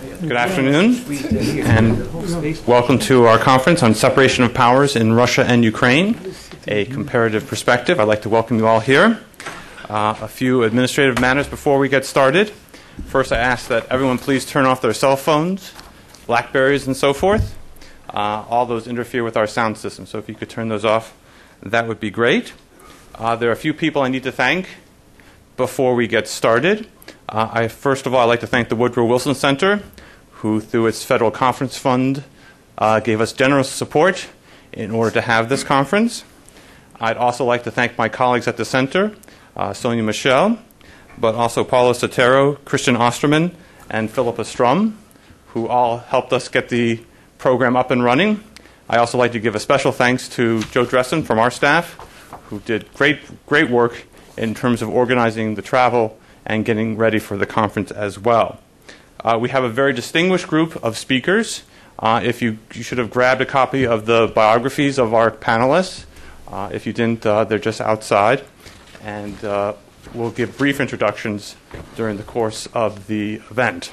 Good afternoon, and welcome to our conference on separation of powers in Russia and Ukraine, a comparative perspective. I'd like to welcome you all here. A few administrative matters before we get started. First, I ask that everyone please turn off their cell phones, Blackberries, and so forth. All those interfere with our sound system, so if you could turn those off, that would be great. There are a few people I need to thank before we get started. First of all, I'd like to thank the Woodrow Wilson Center, who, through its federal conference fund, gave us generous support in order to have this conference. I'd also like to thank my colleagues at the center, Sonya, Michel, but also Paulo, Christian Osterman, and Philippa Strum, who all helped us get the program up and running. I also like to give a special thanks to Joe Dressen from our staff, who did great work in terms of organizing the travel and getting ready for the conference as well. We have a very distinguished group of speakers. If you should have grabbed a copy of the biographies of our panelists. If you didn't, they're just outside. And we'll give brief introductions during the course of the event.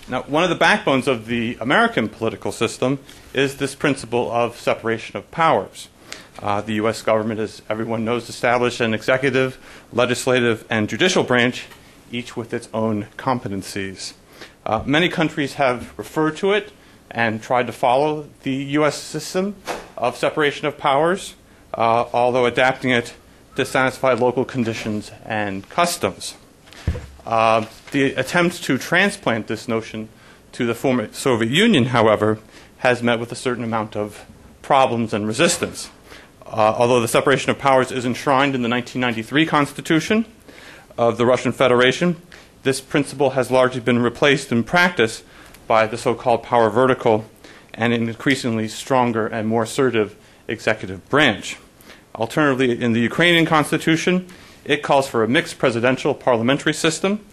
Now, one of the backbones of the American political system is this principle of separation of powers. The U.S. government, as everyone knows, established an executive, legislative, and judicial branch, each with its own competencies. Many countries have referred to it and tried to follow the U.S. system of separation of powers, although adapting it to satisfy local conditions and customs. The attempt to transplant this notion to the former Soviet Union, however, has met with a certain amount of problems and resistance. Although the separation of powers is enshrined in the 1993 Constitution of the Russian Federation, this principle has largely been replaced in practice by the so-called power vertical and an increasingly stronger and more assertive executive branch. Alternatively, in the Ukrainian Constitution, it calls for a mixed presidential parliamentary system,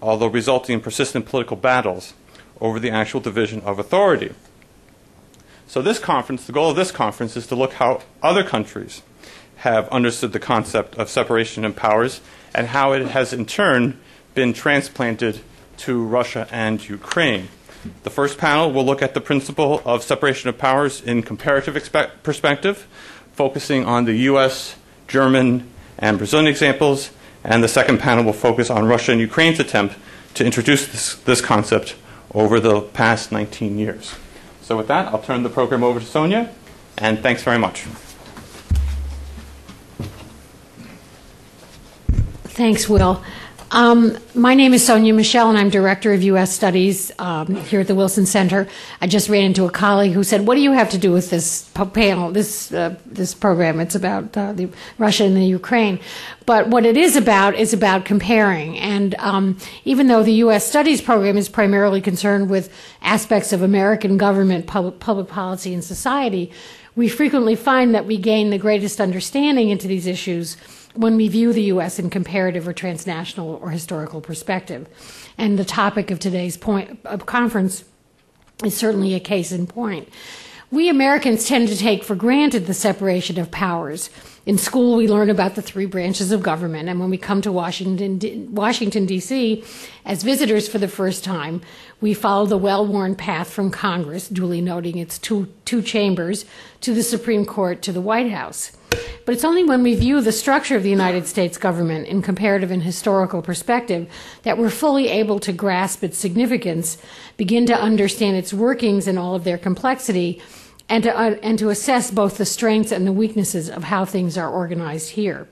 although resulting in persistent political battles over the actual division of authority. So this conference, the goal of this conference is to look how other countries have understood the concept of separation of powers and how it has in turn been transplanted to Russia and Ukraine. The first panel will look at the principle of separation of powers in comparative perspective, focusing on the U.S., German, and Brazilian examples, and the second panel will focus on Russia and Ukraine's attempt to introduce this concept over the past 19 years. So with that, I'll turn the program over to Sonya, and thanks very much. Thanks, Will. My name is Sonya Michel, and I'm Director of U.S. Studies here at the Wilson Center. I just ran into a colleague who said, what do you have to do with this panel, this program? It's about the Russia and the Ukraine. But what it is about comparing. And even though the U.S. Studies program is primarily concerned with aspects of American government, public policy, and society, we frequently find that we gain the greatest understanding into these issues when we view the U.S. in comparative or transnational or historical perspective. And the topic of today's conference is certainly a case in point. We Americans tend to take for granted the separation of powers. In school, we learn about the three branches of government, and when we come to Washington, D.C., as visitors for the first time, we follow the well-worn path from Congress, duly noting its two chambers, to the Supreme Court, to the White House. But it's only when we view the structure of the United States government in comparative and historical perspective that we're fully able to grasp its significance, begin to understand its workings and all of their complexity, and to assess both the strengths and the weaknesses of how things are organized here.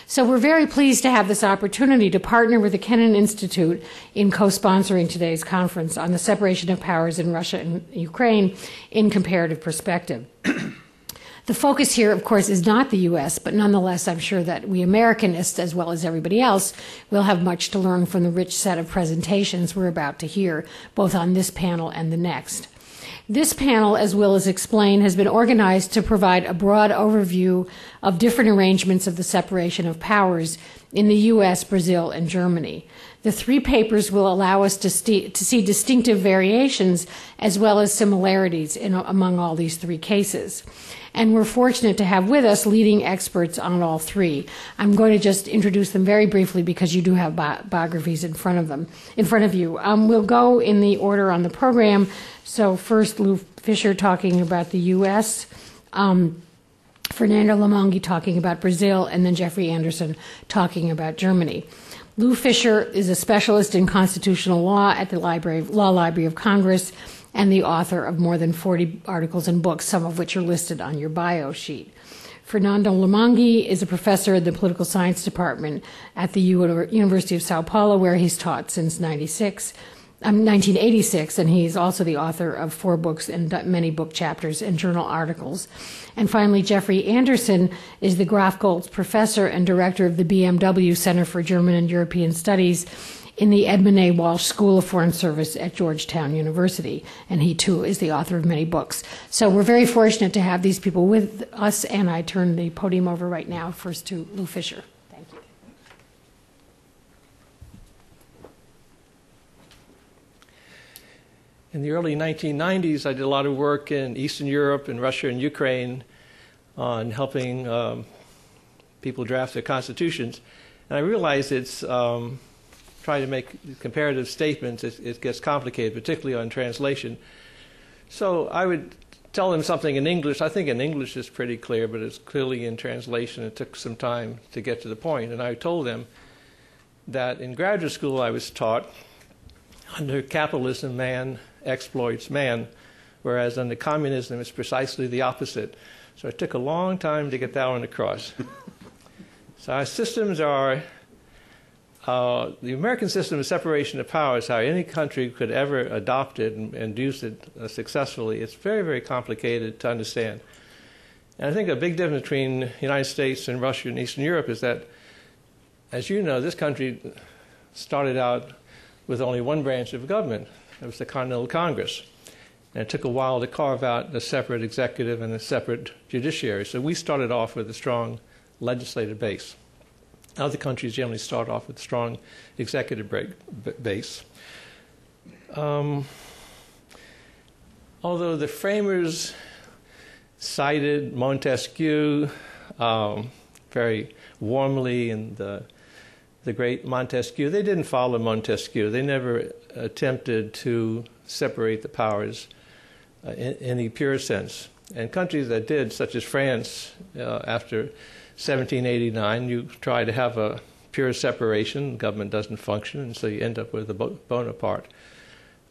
So we're very pleased to have this opportunity to partner with the Kennan Institute in co-sponsoring today's conference on the separation of powers in Russia and Ukraine in comparative perspective. The focus here, of course, is not the U.S., but nonetheless, I'm sure that we Americanists, as well as everybody else, will have much to learn from the rich set of presentations we're about to hear, both on this panel and the next. This panel, as Will has explained, has been organized to provide a broad overview of different arrangements of the separation of powers in the U.S., Brazil, and Germany. The three papers will allow us to see distinctive variations as well as similarities among all these three cases. And we're fortunate to have with us leading experts on all three. I'm going to just introduce them very briefly because you do have biographies in front of you. We'll go in the order on the program. So first, Lou Fisher talking about the U.S., Fernando Limongi talking about Brazil, and then Jeffrey Anderson talking about Germany. Lou Fisher is a specialist in constitutional law at the Law Library of Congress and the author of more than 40 articles and books, some of which are listed on your bio sheet. Fernando Limongi is a professor in the political science department at the University of Sao Paulo, where he's taught since 1986, and he's also the author of 4 books and many book chapters and journal articles. And finally, Jeffrey Anderson is the Graf Professor and director of the BMW Center for German and European Studies in the Edmund A. Walsh School of Foreign Service at Georgetown University, and he too is the author of many books. So we're very fortunate to have these people with us, and I turn the podium over right now first to Lou Fisher. Thank you. In the early 1990s, I did a lot of work in Eastern Europe and Russia and Ukraine on helping people draft their constitutions. And I realized it's trying to make comparative statements, it gets complicated, particularly on translation. So I would tell them something in English. I think in English it's pretty clear, but it's clearly in translation. It took some time to get to the point. And I told them that in graduate school I was taught under capitalism, man exploits man, whereas under communism it's precisely the opposite. So it took a long time to get that one across. So our systems are, the American system of separation of powers, how any country could ever adopt it and use it successfully, it's very, very complicated to understand. And I think a big difference between the United States and Russia and Eastern Europe is that, as you know, this country started out with only one branch of government. It was the Continental Congress. And it took a while to carve out a separate executive and a separate judiciary. So we started off with a strong legislative base. Other countries generally start off with a strong executive base. Although the framers cited Montesquieu very warmly in the great Montesquieu, they didn't follow Montesquieu. They never attempted to separate the powers in any pure sense. And countries that did, such as France, after 1789, you try to have a pure separation, government doesn't function, and so you end up with a Bonaparte.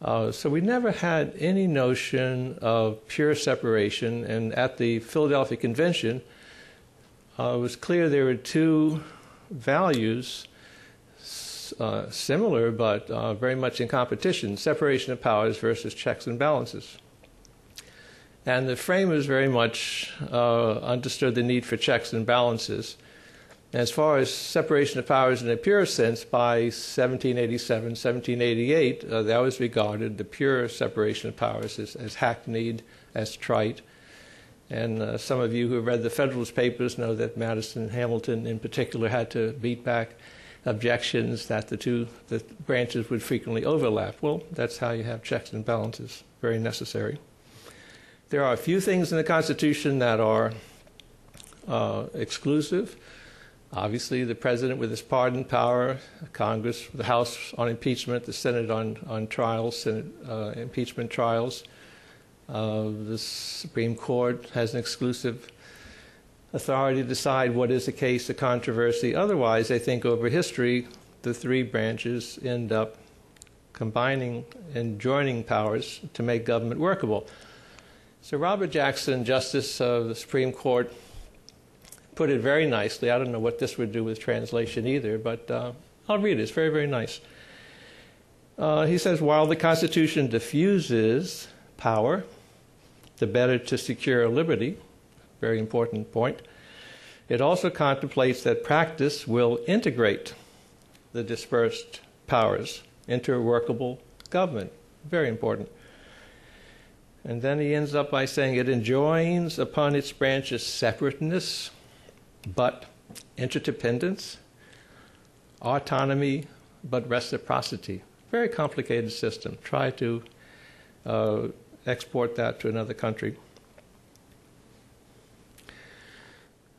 So we never had any notion of pure separation, and at the Philadelphia Convention, it was clear there were two values similar but very much in competition, separation of powers versus checks and balances. And the framers very much understood the need for checks and balances. And as far as separation of powers in a pure sense, by 1787, 1788, that was regarded, the pure separation of powers, as hackneyed, as trite. And some of you who have read the Federalist Papers know that Madison and Hamilton in particular had to beat back objections that the branches would frequently overlap. Well, that's how you have checks and balances, very necessary. There are a few things in the Constitution that are exclusive. Obviously, the President with his pardon power, Congress, the House on impeachment, the Senate on trials, Senate impeachment trials. The Supreme Court has an exclusive authority to decide what is a case, a controversy. Otherwise, I think over history, the three branches end up combining and joining powers to make government workable. So Robert Jackson, Justice of the Supreme Court, put it very nicely. I don't know what this would do with translation either, but I'll read it. It's very, very nice. He says, while the Constitution diffuses power, the better to secure liberty, very important point, it also contemplates that practice will integrate the dispersed powers into a workable government. Very important. And then he ends up by saying it enjoins upon its branches separateness, but interdependence, autonomy but reciprocity. Very complicated system. Try to export that to another country.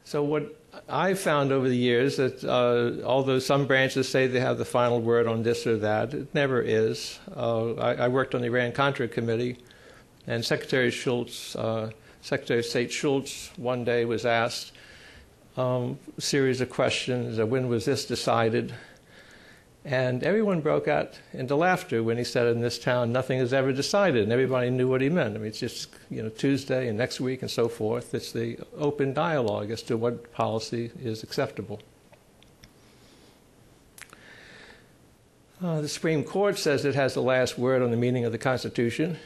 So what I've found over the years that although some branches say they have the final word on this or that, it never is. I worked on the Iran-Contra Committee, and Secretary of State Schultz one day was asked a series of questions, when was this decided? And everyone broke out into laughter when he said, in this town, nothing is ever decided, and everybody knew what he meant. I mean, it's just, Tuesday and next week and so forth. It's the open dialogue as to what policy is acceptable. The Supreme Court says it has the last word on the meaning of the Constitution,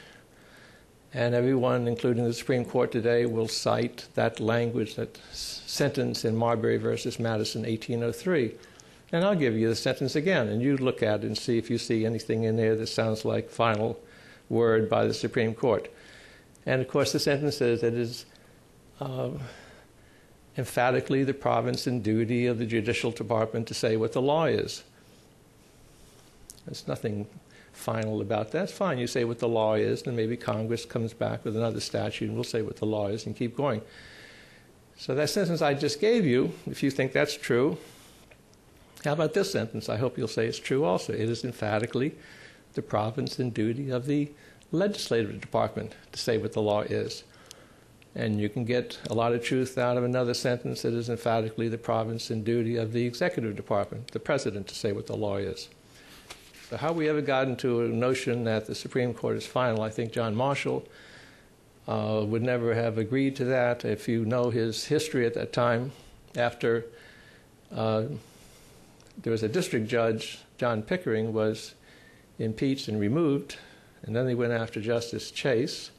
and everyone, including the Supreme Court today, will cite that language, that sentence in Marbury versus Madison, 1803. And I'll give you the sentence again, and you look at it and see if you see anything in there that sounds like final word by the Supreme Court. And of course, the sentence says it is emphatically the province and duty of the Judicial Department to say what the law is. There's nothing final about that. It's fine, you say what the law is, and maybe Congress comes back with another statute and we'll say what the law is and keep going. So that sentence I just gave you, if you think that's true, how about this sentence? I hope you'll say it's true also. It is emphatically the province and duty of the legislative department to say what the law is. And you can get a lot of truth out of another sentence. It is emphatically the province and duty of the executive department, the president, to say what the law is. So how we ever got into a notion that the Supreme Court is final, I think John Marshall would never have agreed to that. If you know his history at that time, after there was a district judge, John Pickering, was impeached and removed, and then they went after Justice Chase,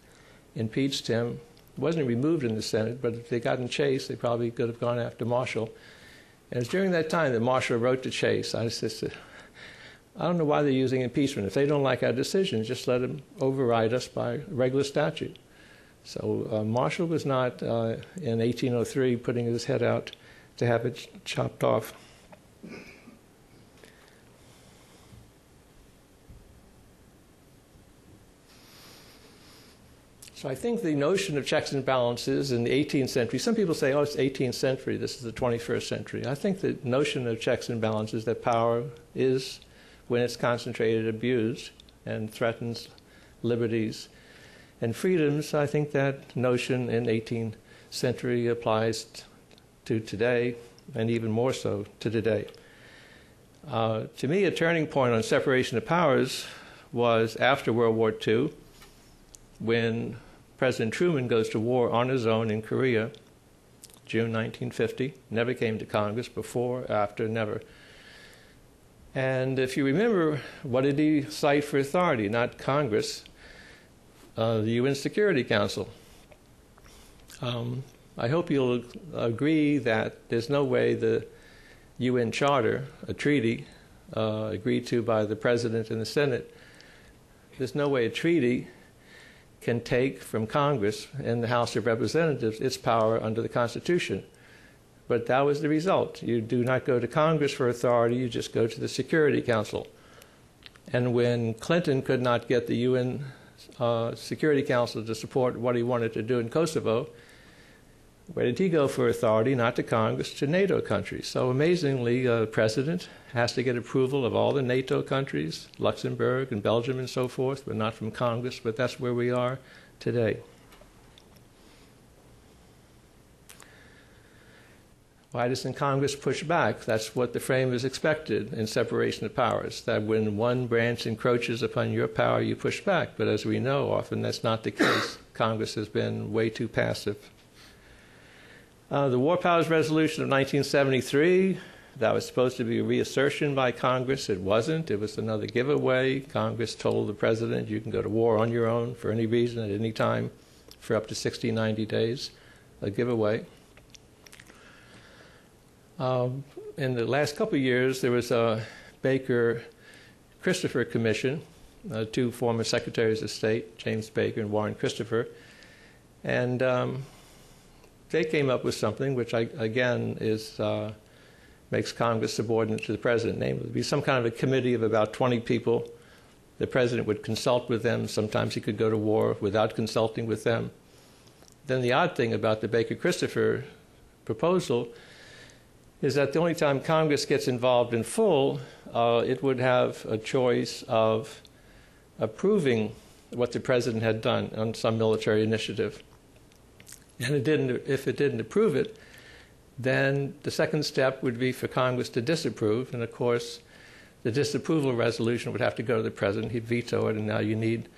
impeached him. He wasn't removed in the Senate, but if they got in Chase, they probably could have gone after Marshall. And it was during that time that Marshall wrote to Chase. I said, I don't know why they're using impeachment. If they don't like our decisions, just let them override us by regular statute. So Marshall was not, in 1803, putting his head out to have it chopped off. So I think the notion of checks and balances in the 18th century, some people say, oh, it's 18th century, this is the 21st century. I think the notion of checks and balances, that power is, when it's concentrated, abused and threatens liberties and freedoms, I think that notion in 18th century applies to today, and even more so to today. To me, a turning point on separation of powers was after World War II, when President Truman goes to war on his own in Korea, June 1950, never came to Congress before, after, never. And if you remember, what did he cite for authority? Not Congress, the UN Security Council. I hope you'll agree that there's no way the UN Charter, a treaty agreed to by the President and the Senate, there's no way a treaty can take from Congress and the House of Representatives its power under the Constitution. But that was the result. You do not go to Congress for authority, you just go to the Security Council. And when Clinton could not get the UN Security Council to support what he wanted to do in Kosovo, where did he go for authority? Not to Congress, to NATO countries. So amazingly, the president has to get approval of all the NATO countries, Luxembourg and Belgium and so forth, but not from Congress. But that's where we are today. Why doesn't Congress push back? That's what the framers expected in separation of powers, that when one branch encroaches upon your power, you push back. But as we know, often that's not the case. Congress has been way too passive. The War Powers Resolution of 1973, that was supposed to be a reassertion by Congress. It wasn't. It was another giveaway. Congress told the president, you can go to war on your own for any reason at any time for up to 60, 90 days, a giveaway. In the last couple of years, there was a Baker-Christopher Commission, two former Secretaries of State, James Baker and Warren Christopher, and they came up with something which, again, is makes Congress subordinate to the president. Namely, it would be some kind of a committee of about 20 people. The president would consult with them. Sometimes he could go to war without consulting with them. Then the odd thing about the Baker-Christopher proposal is that the only time Congress gets involved in full, it would have a choice of approving what the president had done on some military initiative. And if it didn't approve it, then the second step would be for Congress to disapprove. And of course, the disapproval resolution would have to go to the president. He'd veto it, and now you need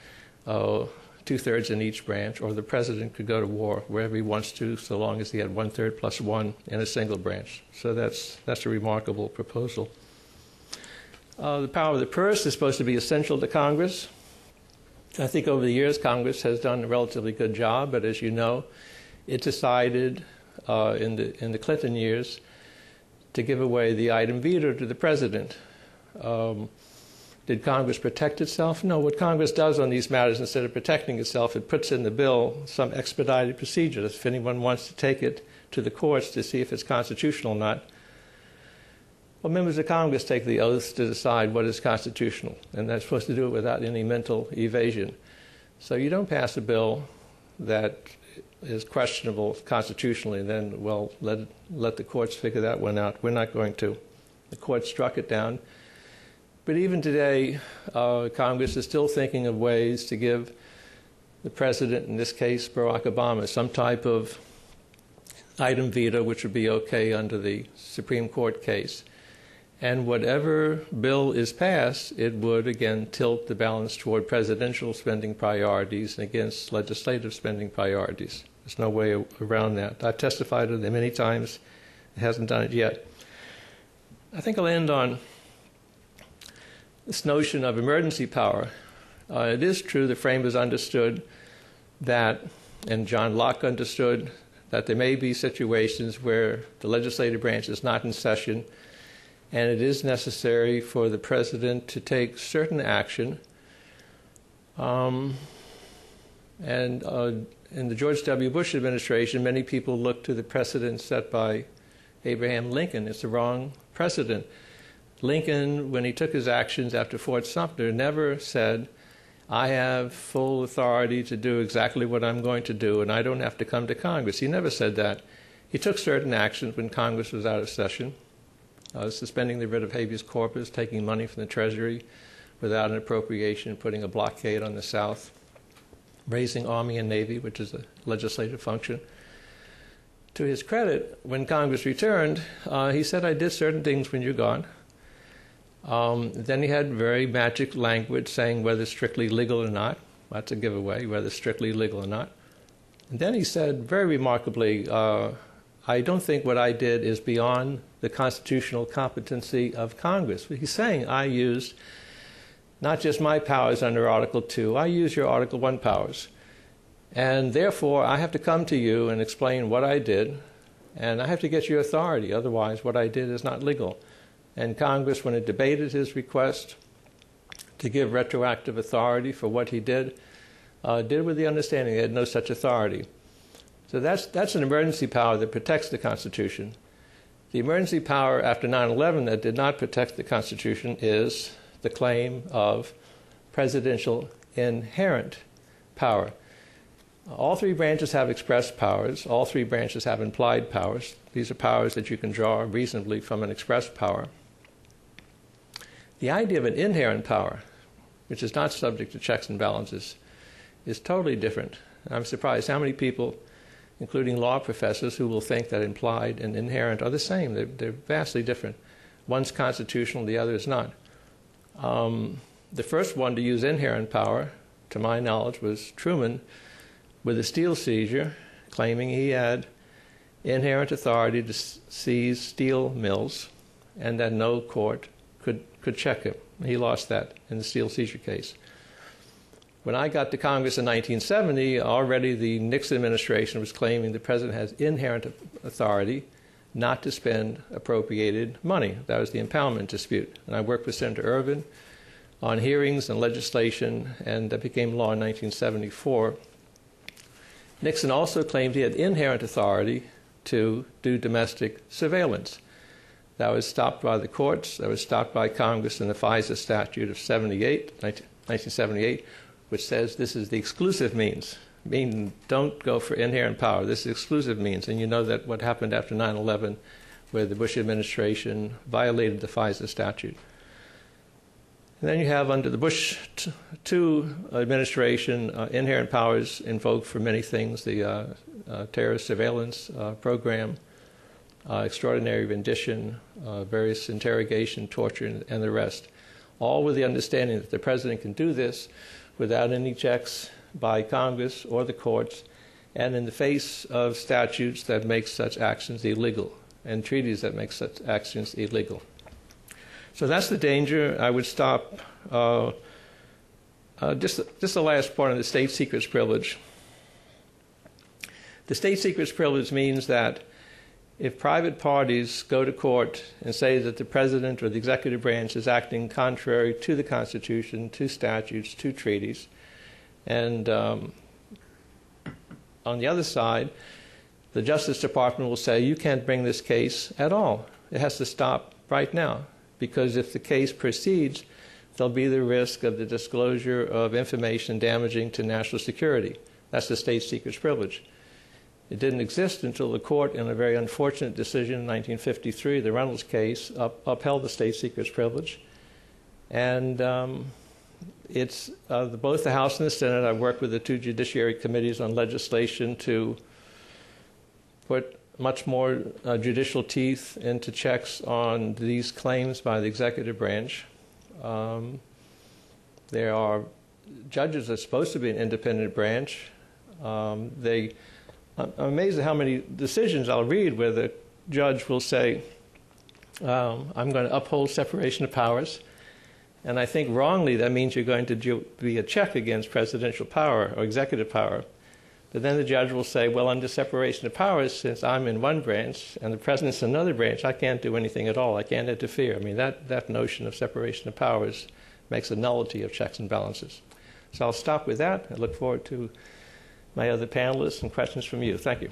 2/3 in each branch, or the president could go to war wherever he wants to, so long as he had 1/3 plus 1 in a single branch. So that's a remarkable proposal. The power of the purse is supposed to be essential to Congress. I think over the years Congress has done a relatively good job, but as you know, it decided in the Clinton years to give away the item veto to the president. Did Congress protect itself? No. What Congress does on these matters, instead of protecting itself, it puts in the bill some expedited procedure. If anyone wants to take it to the courts to see if it's constitutional or not, well, members of Congress take the oath to decide what is constitutional, and they're supposed to do it without any mental evasion. So you don't pass a bill that is questionable constitutionally, and then, well, let the courts figure that one out. We're not going to. The court struck it down. But even today, Congress is still thinking of ways to give the president, in this case Barack Obama, some type of item veto, which would be okay under the Supreme Court case. And whatever bill is passed, it would, again, tilt the balance toward presidential spending priorities and against legislative spending priorities. There's no way around that. I've testified to them many times. It hasn't done it yet. I think I'll end on this notion of emergency power. It is true the framers understood that, and John Locke understood, that there may be situations where the legislative branch is not in session, and it is necessary for the president to take certain action. And in the George W. Bush administration, many people look to the precedent set by Abraham Lincoln. It's the wrong precedent. Lincoln, when he took his actions after Fort Sumter, never said, I have full authority to do exactly what I'm going to do, and I don't have to come to Congress. He never said that. He took certain actions when Congress was out of session, suspending the writ of habeas corpus, taking money from the Treasury without an appropriation, putting a blockade on the South, raising Army and Navy, which is a legislative function. To his credit, when Congress returned, he said, I did certain things when you're gone. Then he had very magic language saying whether strictly legal or not. That's a giveaway, whether strictly legal or not. And then he said, very remarkably, I don't think what I did is beyond the constitutional competency of Congress. He's saying I used not just my powers under Article 2, I used your Article 1 powers. And therefore, I have to come to you and explain what I did, and I have to get your authority. Otherwise, what I did is not legal. And Congress, when it debated his request to give retroactive authority for what he did with the understanding he had no such authority. So that's an emergency power that protects the Constitution. The emergency power after 9/11 that did not protect the Constitution is the claim of presidential inherent power. All three branches have express powers. All three branches have implied powers. These are powers that you can draw reasonably from an express power. The idea of an inherent power, which is not subject to checks and balances, is totally different. I'm surprised how many people, including law professors, who will think that implied and inherent are the same. They're vastly different. One's constitutional, the other is not. The first one to use inherent power, to my knowledge, was Truman with a steel seizure, claiming he had inherent authority to seize steel mills and that no court could check him. He lost that in the steel seizure case. When I got to Congress in 1970, already the Nixon administration was claiming the president has inherent authority not to spend appropriated money. That was the impoundment dispute. And I worked with Senator Ervin on hearings and legislation, and that became law in 1974. Nixon also claimed he had inherent authority to do domestic surveillance. That was stopped by the courts. That was stopped by Congress in the FISA statute of 1978, which says this is the exclusive means. Meaning, don't go for inherent power. This is exclusive means. And you know that what happened after 9/11, where the Bush administration violated the FISA statute. And then you have, under the Bush II administration, inherent powers invoked for many things, the terrorist surveillance program, extraordinary rendition, various interrogation, torture, and the rest, all with the understanding that the president can do this without any checks by Congress or the courts, and in the face of statutes that make such actions illegal and treaties that make such actions illegal. So that's the danger. I would stop. Just the last part on the state secrets privilege. The state secrets privilege means that if private parties go to court and say that the president or the executive branch is acting contrary to the Constitution, to statutes, to treaties, and on the other side, the Justice Department will say, you can't bring this case at all. It has to stop right now. Because if the case proceeds, there'll be the risk of the disclosure of information damaging to national security. That's the state secrets privilege. It didn't exist until the court, in a very unfortunate decision in 1953, the Reynolds case, upheld the state secrets privilege. And it's both the House and the Senate. I've worked with the two judiciary committees on legislation to put much more judicial teeth into checks on these claims by the executive branch. There are judges that are supposed to be an independent branch. I'm amazed at how many decisions I'll read where the judge will say, I'm going to uphold separation of powers. And I think wrongly that means you're going to be a check against presidential power or executive power. But then the judge will say, well, under separation of powers, since I'm in one branch and the president's in another branch, I can't do anything at all. I can't interfere. I mean, that notion of separation of powers makes a nullity of checks and balances. So I'll stop with that. I look forward to my other panelists and questions from you. Thank you.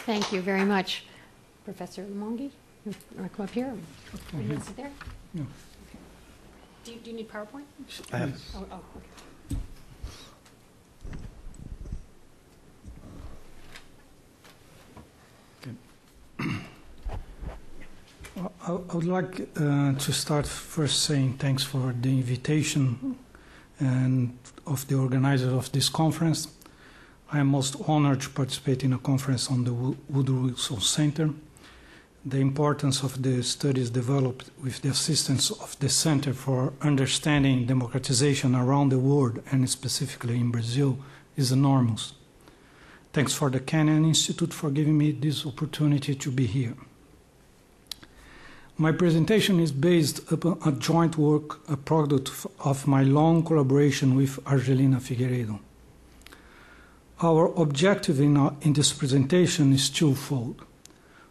Thank you very much. Professor Limongi, you want to come up here? You want to sit there? No. Do you need PowerPoint? I have. Oh, okay. I would like to start first saying thanks for the invitation and of the organizers of this conference. I am most honored to participate in a conference on the Woodrow Center. The importance of the studies developed with the assistance of the Center for Understanding Democratization around the world, and specifically in Brazil, is enormous. Thanks for the Kenyan Institute for giving me this opportunity to be here. My presentation is based upon a joint work, a product of my long collaboration with Argelina Figueiredo. Our objective in this presentation is twofold.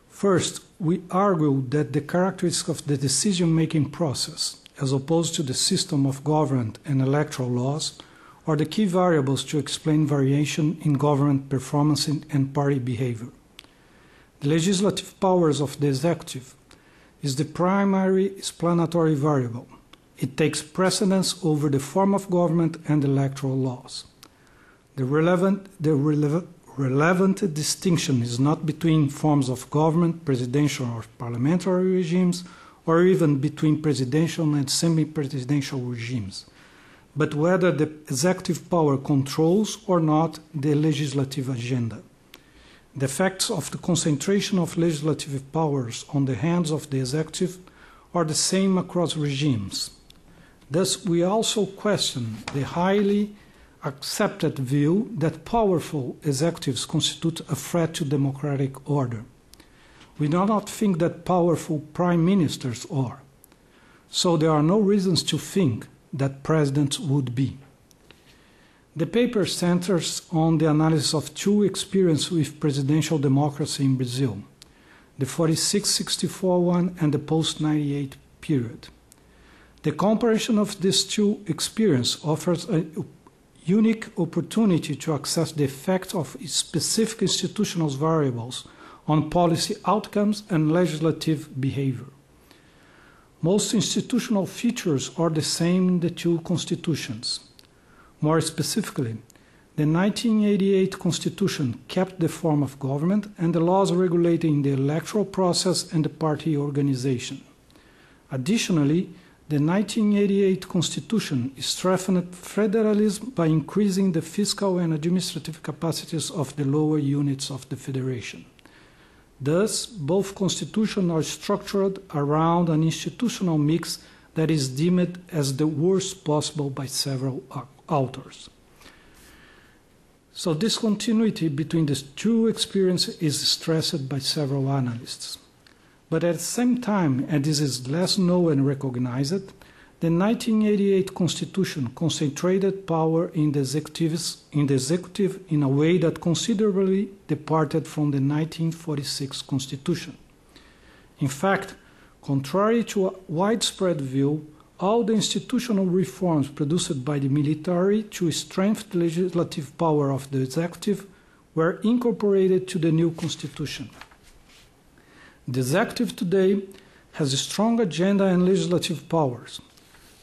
First, we argue that the characteristics of the decision-making process, as opposed to the system of government and electoral laws, are the key variables to explain variation in government performance and party behavior. The legislative powers of the executive is the primary explanatory variable. It takes precedence over the form of government and electoral laws. The relevant distinction is not between forms of government, presidential or parliamentary regimes, or even between presidential and semi-presidential regimes, but whether the executive power controls or not the legislative agenda. The effects of the concentration of legislative powers on the hands of the executive are the same across regimes. Thus, we also question the highly accepted view that powerful executives constitute a threat to democratic order. We do not think that powerful prime ministers are. So there are no reasons to think that presidents would be. The paper centers on the analysis of two experiences with presidential democracy in Brazil, the 46-64 one and the post-98 period. The comparison of these two experiences offers a unique opportunity to access the effect of specific institutional variables on policy outcomes and legislative behavior. Most institutional features are the same in the two constitutions. More specifically, the 1988 Constitution kept the form of government and the laws regulating the electoral process and the party organization. Additionally, the 1988 Constitution strengthened federalism by increasing the fiscal and administrative capacities of the lower units of the federation. Thus, both constitutions are structured around an institutional mix that is deemed as the worst possible by several authors. So this continuity between the two experiences is stressed by several analysts. But at the same time, and this is less known and recognized, the 1988 Constitution concentrated power in the executive in a way that considerably departed from the 1946 Constitution. In fact, contrary to a widespread view, all the institutional reforms produced by the military to strengthen the legislative power of the executive were incorporated to the new constitution. The executive today has a strong agenda and legislative powers.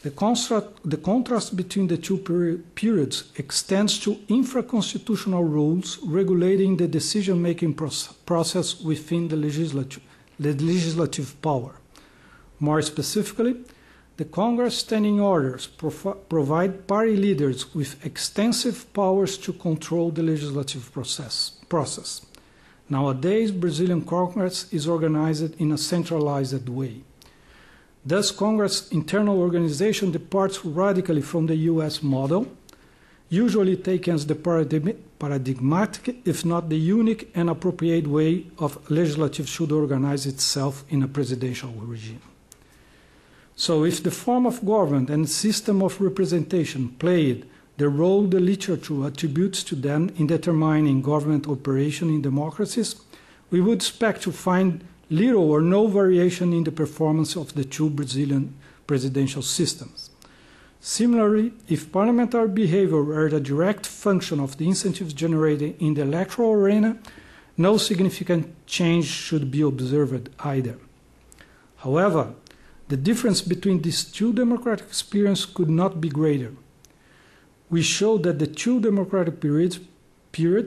The contrast between the two periods extends to infra-constitutional rules regulating the decision-making process within the legislative power. More specifically, the Congress standing orders provide party leaders with extensive powers to control the legislative process. Nowadays, Brazilian Congress is organized in a centralized way. Thus, Congress' internal organization departs radically from the US model, usually taken as the paradigmatic, if not the unique and appropriate way of legislative should organize itself in a presidential regime. So if the form of government and system of representation played the role the literature attributes to them in determining government operation in democracies, we would expect to find little or no variation in the performance of the two Brazilian presidential systems. Similarly, if parliamentary behavior were a direct function of the incentives generated in the electoral arena, no significant change should be observed either. However, the difference between these two democratic experiences could not be greater. We show that the two democratic periods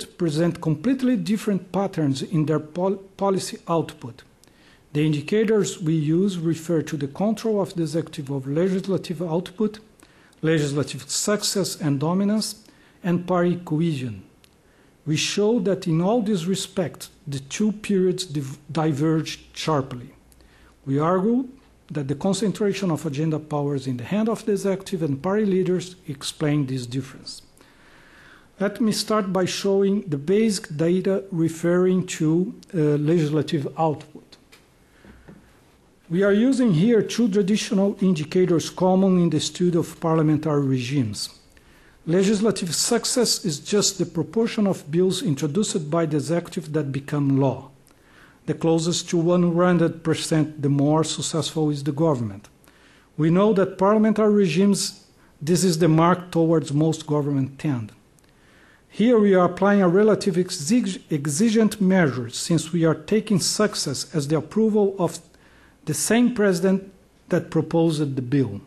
present completely different patterns in their policy output. The indicators we use refer to the control of the executive of legislative output, legislative success and dominance, and party cohesion. We show that in all these respects, the two periods diverge sharply. We argue that the concentration of agenda powers in the hand of the executive and party leaders explain this difference. Let me start by showing the basic data referring to legislative output. We are using here two traditional indicators common in the study of parliamentary regimes. Legislative success is just the proportion of bills introduced by the executive that become law. The closest to 100%, the more successful is the government. We know that parliamentary regimes, this is the mark towards most government tend. Here we are applying a relative exigent measure since we are taking success as the approval of the same president that proposed the bill.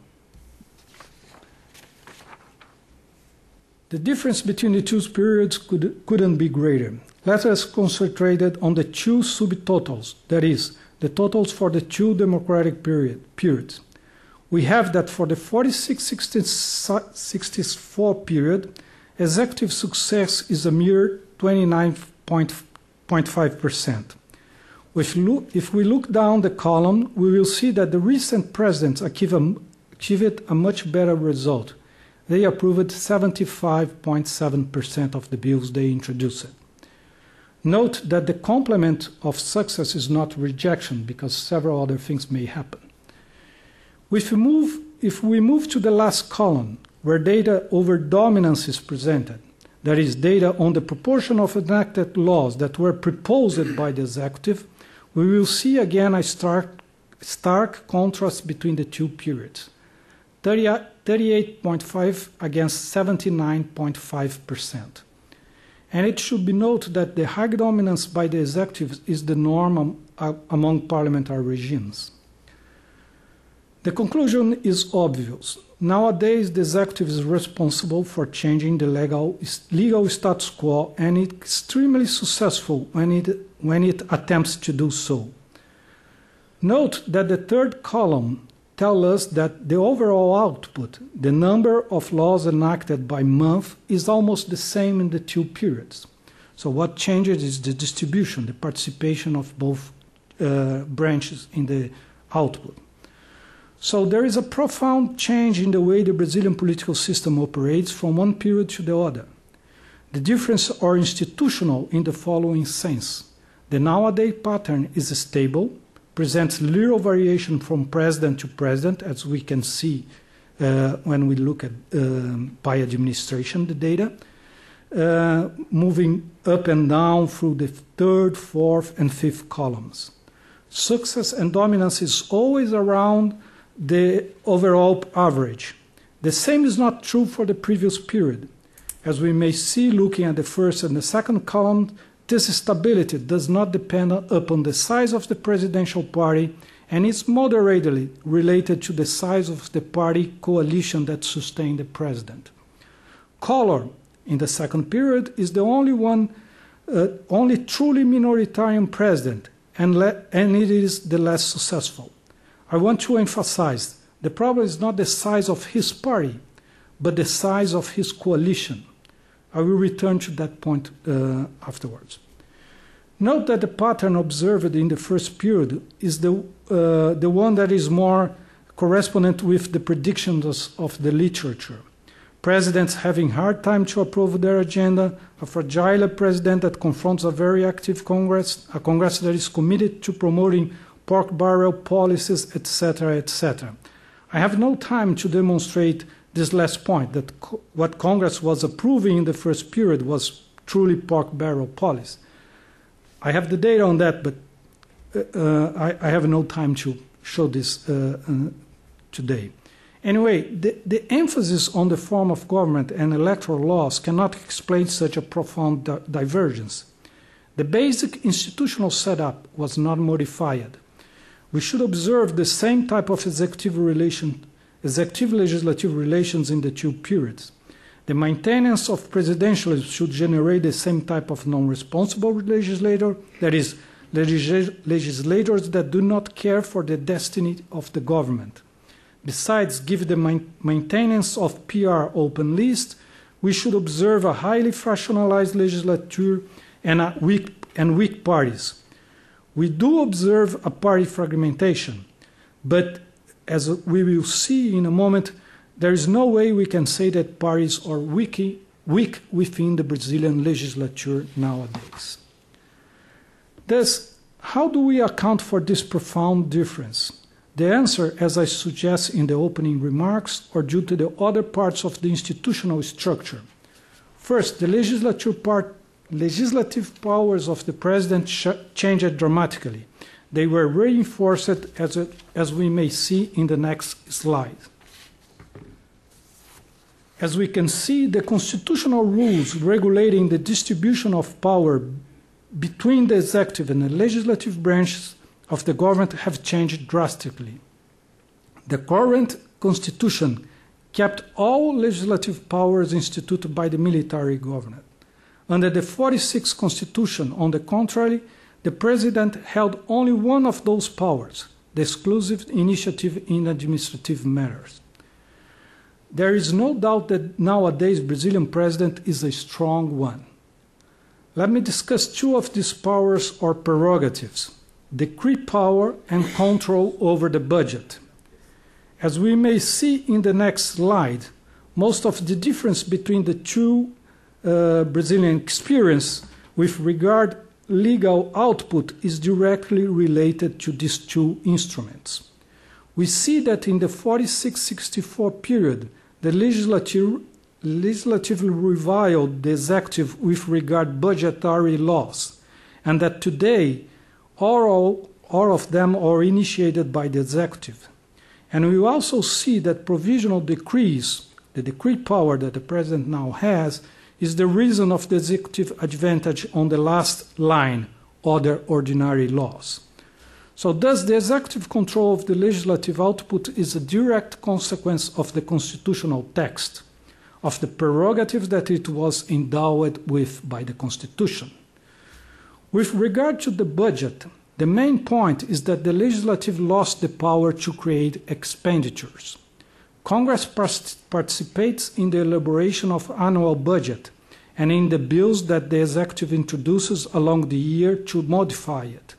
The difference between the two periods couldn't be greater. Let us concentrate on the two subtotals, that is, the totals for the two democratic periods. We have that for the 46-64 period, executive success is a mere 29.5%. If we look down the column, we will see that the recent presidents achieved a much better result. They approved 75.7% of the bills they introduced. Note that the complement of success is not rejection, because several other things may happen. If we move to the last column, where data over dominance is presented, that is, data on the proportion of enacted laws that were proposed by the executive, we will see again a stark contrast between the two periods. 38.5 against 79.5%. And it should be noted that the high dominance by the executive is the norm among parliamentary regimes. The conclusion is obvious. Nowadays, the executive is responsible for changing the legal status quo, and it's extremely successful when it attempts to do so. Note that the third column tells us that the overall output, the number of laws enacted by month, is almost the same in the two periods. So what changes is the distribution, the participation of both branches in the output. So there is a profound change in the way the Brazilian political system operates from one period to the other. The differences are institutional in the following sense. The nowadays pattern is stable, presents little variation from president to president, as we can see when we look at by administration the data, moving up and down through the third, fourth, and fifth columns. Success and dominance is always around the overall average. The same is not true for the previous period. As we may see looking at the first and the second column, this stability does not depend upon the size of the presidential party and is moderately related to the size of the party coalition that sustained the president. Color in the second period is the only truly minoritarian president, and it is the less successful. I want to emphasize the problem is not the size of his party, but the size of his coalition. I will return to that point afterwards. Note that the pattern observed in the first period is the one that is more correspondent with the predictions of the literature. Presidents having hard time to approve their agenda, a fragile president that confronts a very active Congress, a Congress that is committed to promoting pork barrel policies, etc., etc. I have no time to demonstrate this last point, that what Congress was approving in the first period was truly pork barrel policy. I have the data on that, but I have no time to show this today. Anyway, the emphasis on the form of government and electoral laws cannot explain such a profound divergence. The basic institutional setup was not modified. We should observe the same type of executive-legislative relations in the two periods. The maintenance of presidentialism should generate the same type of non-responsible legislator, that is, legislators that do not care for the destiny of the government. Besides, given the maintenance of PR open list, we should observe a highly fractionalized legislature and weak parties. We do observe a party fragmentation, but as we will see in a moment, there is no way we can say that parties are weak within the Brazilian legislature nowadays. Thus, how do we account for this profound difference? The answer, as I suggest in the opening remarks, are due to the other parts of the institutional structure. First, the legislative powers of the president changed dramatically. They were reinforced as we may see in the next slide. As we can see, the constitutional rules regulating the distribution of power between the executive and the legislative branches of the government have changed drastically. The current constitution kept all legislative powers instituted by the military government. Under the 46th Constitution, on the contrary, the president held only one of those powers, the exclusive initiative in administrative matters. There is no doubt that nowadays Brazilian president is a strong one. Let me discuss two of these powers or prerogatives: decree power and control over the budget. As we may see in the next slide, most of the difference between the two Brazilian experience with regard legal output is directly related to these two instruments. We see that in the 46-64 period, the legislative reviled the executive with regard budgetary laws, and that today all of them are initiated by the executive. And we also see that provisional decrees, the decree power that the president now has, is the reason of the executive advantage on the last line, other ordinary laws. So thus the executive control of the legislative output is a direct consequence of the constitutional text, of the prerogatives that it was endowed with by the Constitution. With regard to the budget, the main point is that the legislative lost the power to create expenditures. Congress participates in the elaboration of annual budget and in the bills that the executive introduces along the year to modify it.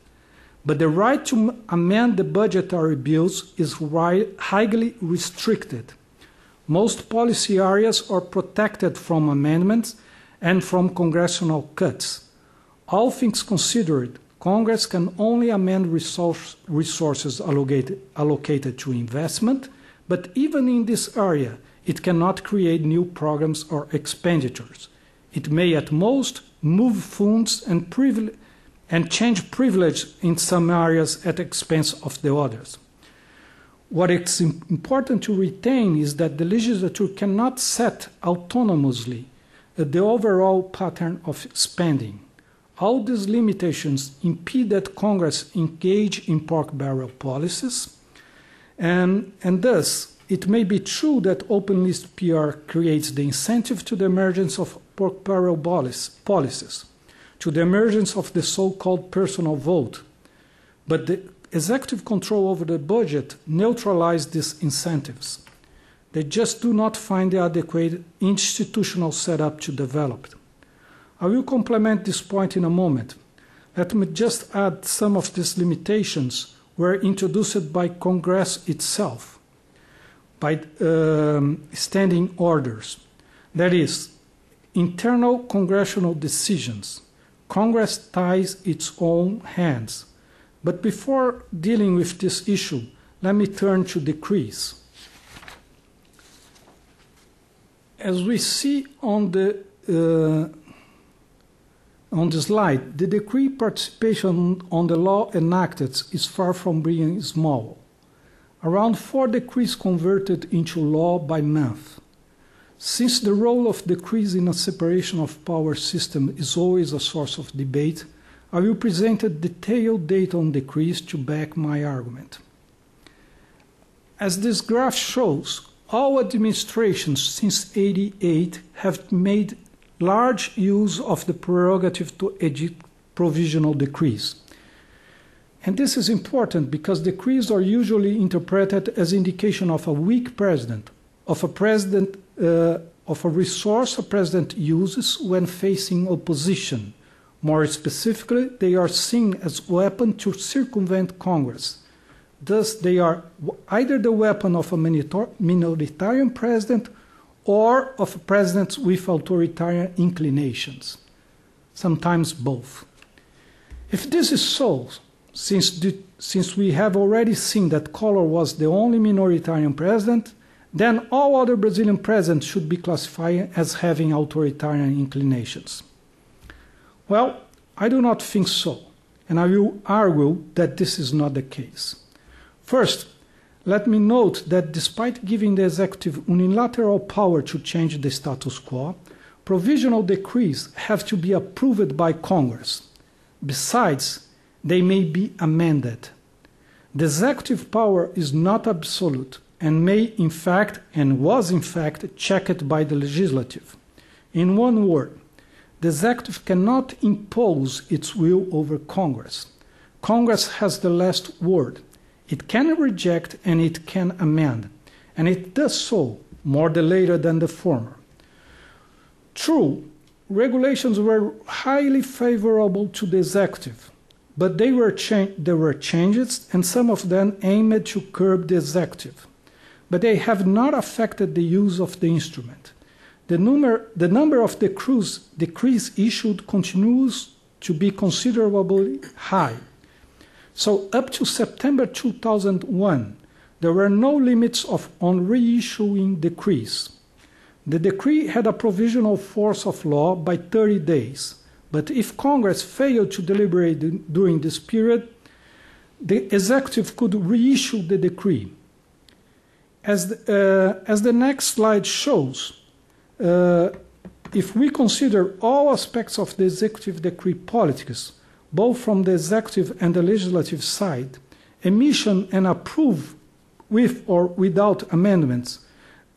But the right to amend the budgetary bills is highly restricted. Most policy areas are protected from amendments and from congressional cuts. All things considered, Congress can only amend resources allocated to investment, but even in this area, it cannot create new programs or expenditures. It may at most move funds and change privilege in some areas at the expense of the others. What is important to retain is that the legislature cannot set autonomously the overall pattern of spending. All these limitations impede that Congress engage in pork barrel policies, and thus it may be true that open list PR creates the incentive to the emergence of pork barrel policies, to the emergence of the so-called personal vote, but the executive control over the budget neutralizes these incentives. They just do not find the adequate institutional setup to develop. I will complement this point in a moment. Let me just add some of these limitations were introduced by Congress itself, by standing orders. That is, internal congressional decisions. Congress ties its own hands. But before dealing with this issue, let me turn to decrees. As we see on the slide, the decree participation on the law enacted is far from being small. Around 4 decrees converted into law by month. Since the role of decrees in a separation of power system is always a source of debate, I will present a detailed data on decrees to back my argument. As this graph shows, all administrations since '88 have made large use of the prerogative to edit provisional decrees. And this is important because decrees are usually interpreted as indication of a weak president, of a resource a president uses when facing opposition. More specifically, they are seen as weapons to circumvent Congress. Thus, they are either the weapon of a minoritarian president or of presidents with authoritarian inclinations, sometimes both. If this is so, since we have already seen that Collor was the only minoritarian president, then all other Brazilian presidents should be classified as having authoritarian inclinations. Well, I do not think so, and I will argue that this is not the case. First, let me note that despite giving the executive unilateral power to change the status quo, provisional decrees have to be approved by Congress. Besides, they may be amended. The executive power is not absolute and may in fact, and was in fact, checked by the legislative. In one word, the executive cannot impose its will over Congress. Congress has the last word. It can reject and it can amend, and it does so more the latter than the former. True, regulations were highly favorable to the executive, but there were changes, and some of them aimed to curb the executive. But they have not affected the use of the instrument. The number of decrees issued continues to be considerably high. So up to September 2001, there were no limits on reissuing decrees. The decree had a provisional force of law by 30 days, but if Congress failed to deliberate during this period, the executive could reissue the decree. As the next slide shows, if we consider all aspects of the executive decree politics, both from the executive and the legislative side, emission and approve with or without amendments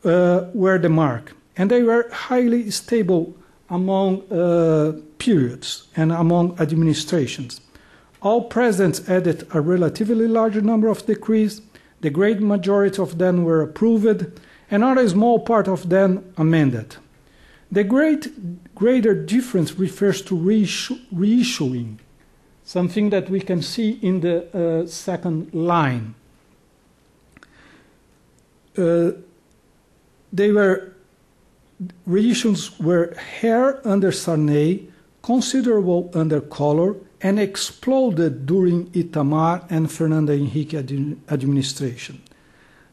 were the mark. And they were highly stable among periods and among administrations. All presidents added a relatively large number of decrees. The great majority of them were approved, and only a small part of them amended. The greater difference refers to reissuing, something that we can see in the second line. Reissues were rare under Sarney, considerable under Collor, and exploded during Itamar and Fernando Henrique administration.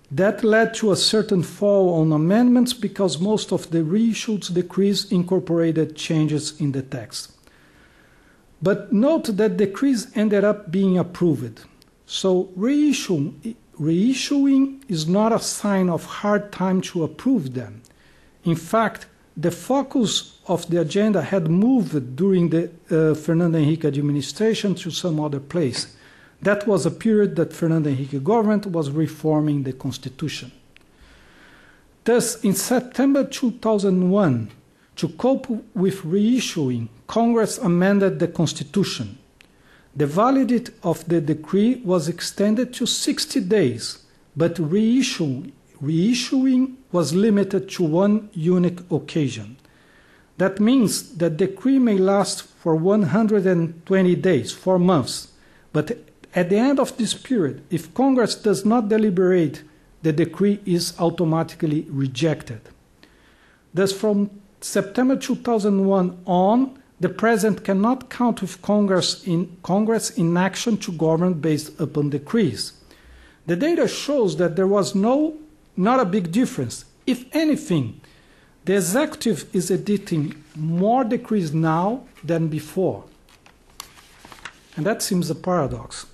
That led to a certain fall on amendments because most of the reissued decrees incorporated changes in the text. But note that decrees ended up being approved. So reissuing is not a sign of hard time to approve them. In fact, the focus of the agenda had moved during the Fernando Henrique administration to some other place. That was a period that Fernando Henrique government was reforming the constitution. Thus, in September 2001, to cope with reissuing, Congress amended the constitution. The validity of the decree was extended to 60 days, but reissuing was limited to one unique occasion. That means that the decree may last for 120 days, 4 months, but at the end of this period, if Congress does not deliberate, the decree is automatically rejected. Thus, from September 2001 on, the President cannot count with Congress in action to govern based upon decrees. The data shows that there was not a big difference. If anything, the executive is editing more decrees now than before. And that seems a paradox.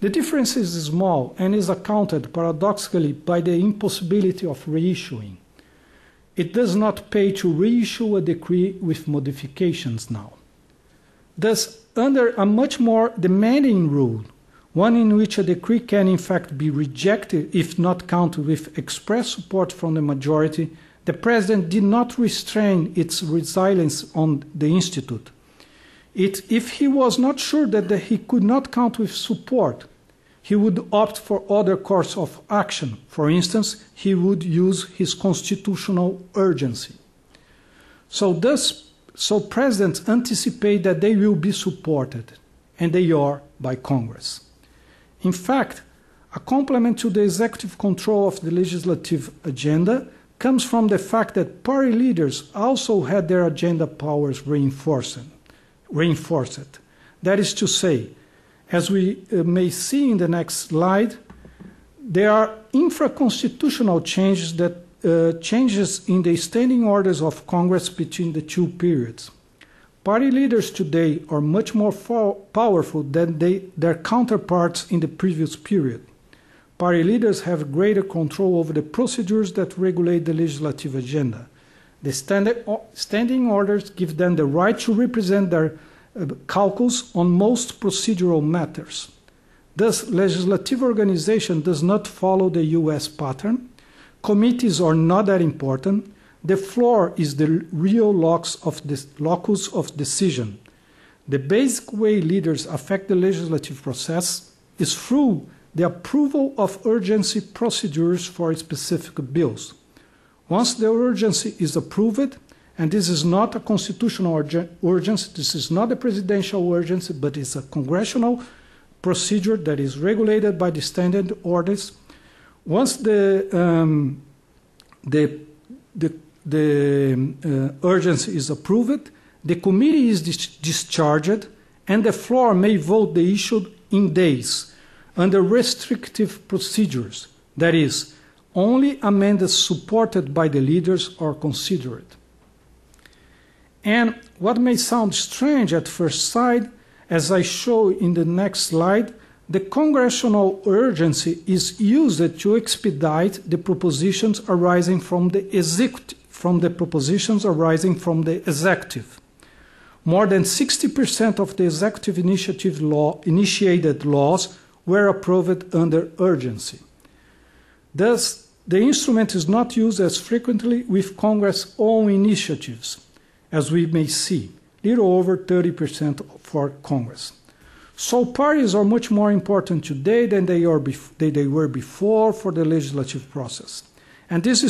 The difference is small and is accounted paradoxically by the impossibility of reissuing. It does not pay to reissue a decree with modifications now. Thus, under a much more demanding rule, one in which a decree can in fact be rejected if not counted with express support from the majority, the President did not restrain its resilience on the Institute. If he was not sure that he could not count with support, he would opt for other course of action. For instance, he would use his constitutional urgency. So presidents anticipate that they will be supported, and they are by Congress. In fact, a complement to the executive control of the legislative agenda comes from the fact that party leaders also had their agenda powers reinforced. That is to say, as we may see in the next slide, there are infraconstitutional changes changes in the standing orders of Congress between the two periods. Party leaders today are much more powerful than their counterparts in the previous period. Party leaders have greater control over the procedures that regulate the legislative agenda. The standing orders give them the right to represent their caucus on most procedural matters. Thus, legislative organization does not follow the US pattern. Committees are not that important. The floor is the real locus of decision. The basic way leaders affect the legislative process is through the approval of urgency procedures for specific bills. Once the urgency is approved, and this is not a constitutional urgency, this is not a presidential urgency, but it's a congressional procedure that is regulated by the standing orders. Once the urgency is approved, the committee is discharged, and the floor may vote the issue in days under restrictive procedures. That is, only amendments supported by the leaders are considered. And what may sound strange at first sight, as I show in the next slide, The congressional urgency is used to expedite the propositions arising from the executive. More than 60% of the executive initiated laws were approved under urgency. Thus, the instrument is not used as frequently with Congress' own initiatives, as we may see, little over 30% for Congress. So parties are much more important today than they were before for the legislative process. And this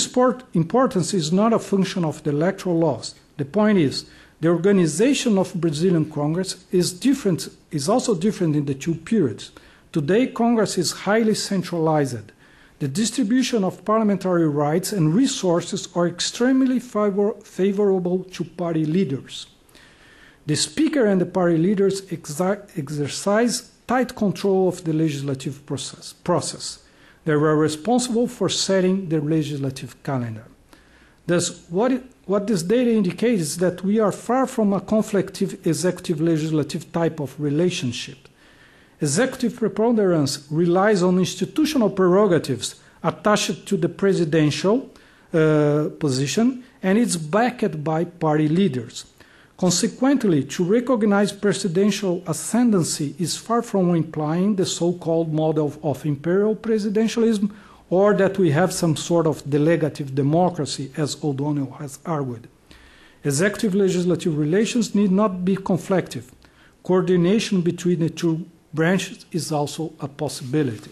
importance is not a function of the electoral laws. The point is, the organization of Brazilian Congress is also different in the two periods. Today, Congress is highly centralized. The distribution of parliamentary rights and resources are extremely favorable to party leaders. The Speaker and the party leaders exercise tight control of the legislative process. They were responsible for setting the legislative calendar. Thus, what this data indicates is that we are far from a conflictive executive-legislative type of relationship. Executive preponderance relies on institutional prerogatives attached to the presidential position, and it's backed by party leaders. Consequently, to recognize presidential ascendancy is far from implying the so-called model of imperial presidentialism, or that we have some sort of delegative democracy, as O'Donnell has argued. Executive-legislative relations need not be conflictive. Coordination between the two branches is also a possibility.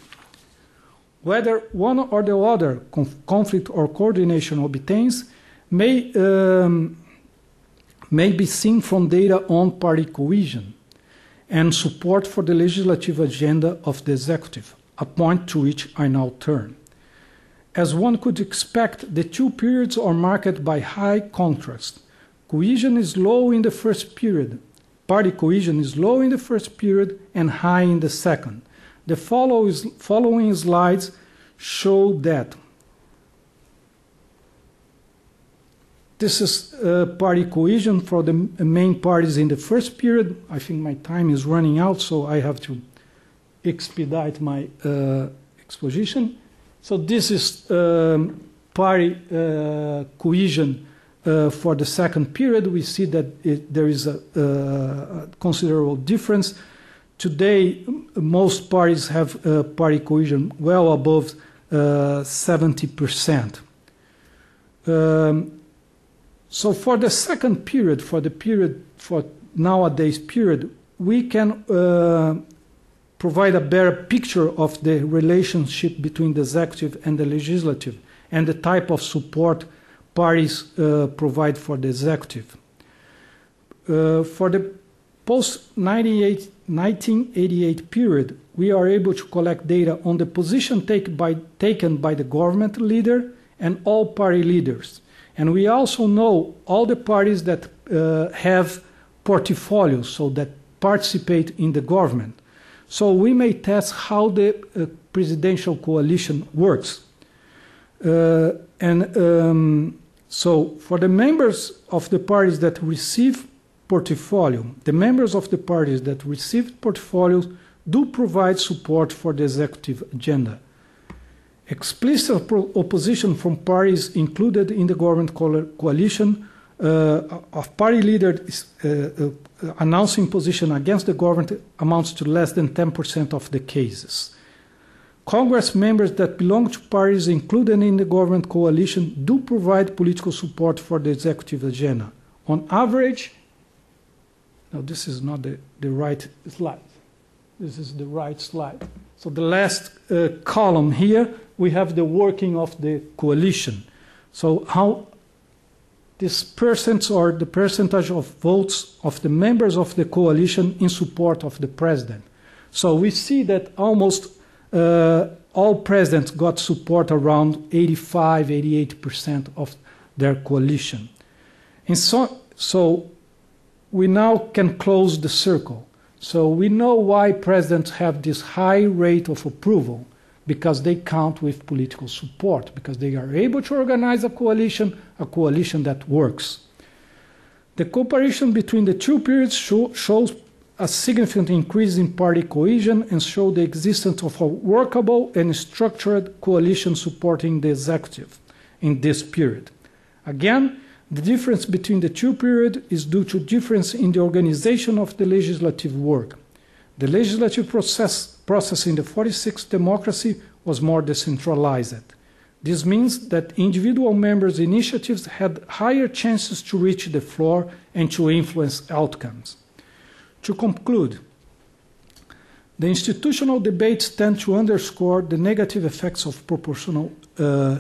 Whether one or the other conflict or coordination obtains may be seen from data on party cohesion and support for the legislative agenda of the executive, a point to which I now turn. As one could expect, the two periods are marked by high contrast. Cohesion is low in the first period. Party cohesion is low in the first period and high in the second. The following slides show that. This is party cohesion for the main parties in the first period. I think my time is running out, so I have to expedite my exposition. So this is party cohesion for the second period. We see that there is a considerable difference. Today, most parties have party cohesion well above 70%. So for the second period, for nowadays period, we can provide a better picture of the relationship between the executive and the legislative and the type of support parties provide for the executive. For the post-1988 period, we are able to collect data on the position taken by the government leader and all party leaders. And we also know all the parties that have portfolios, so that participate in the government. So we may test how the presidential coalition works. So for the members of the parties that receive portfolio, the members of the parties that receive portfolios do provide support for the executive agenda. Explicit opposition from parties included in the government coalition of party leaders announcing position against the government amounts to less than 10% of the cases. Congress members that belong to parties included in the government coalition do provide political support for the executive agenda. On average, no, this is not the right slide. This is the right slide. So the last column here, we have the working of the coalition. So how this percent or the percentage of votes of the members of the coalition in support of the president. So we see that almost all presidents got support around 85–88% of their coalition. And so we now can close the circle. So we know why presidents have this high rate of approval, because they count with political support, because they are able to organize a coalition that works. The comparison between the two periods shows a significant increase in party cohesion and showed the existence of a workable and structured coalition supporting the executive in this period. Again, the difference between the two periods is due to difference in the organization of the legislative work. The legislative process in the 46th democracy was more decentralized. This means that individual members' initiatives had higher chances to reach the floor and to influence outcomes. To conclude, the institutional debates tend to underscore the negative effects of proportional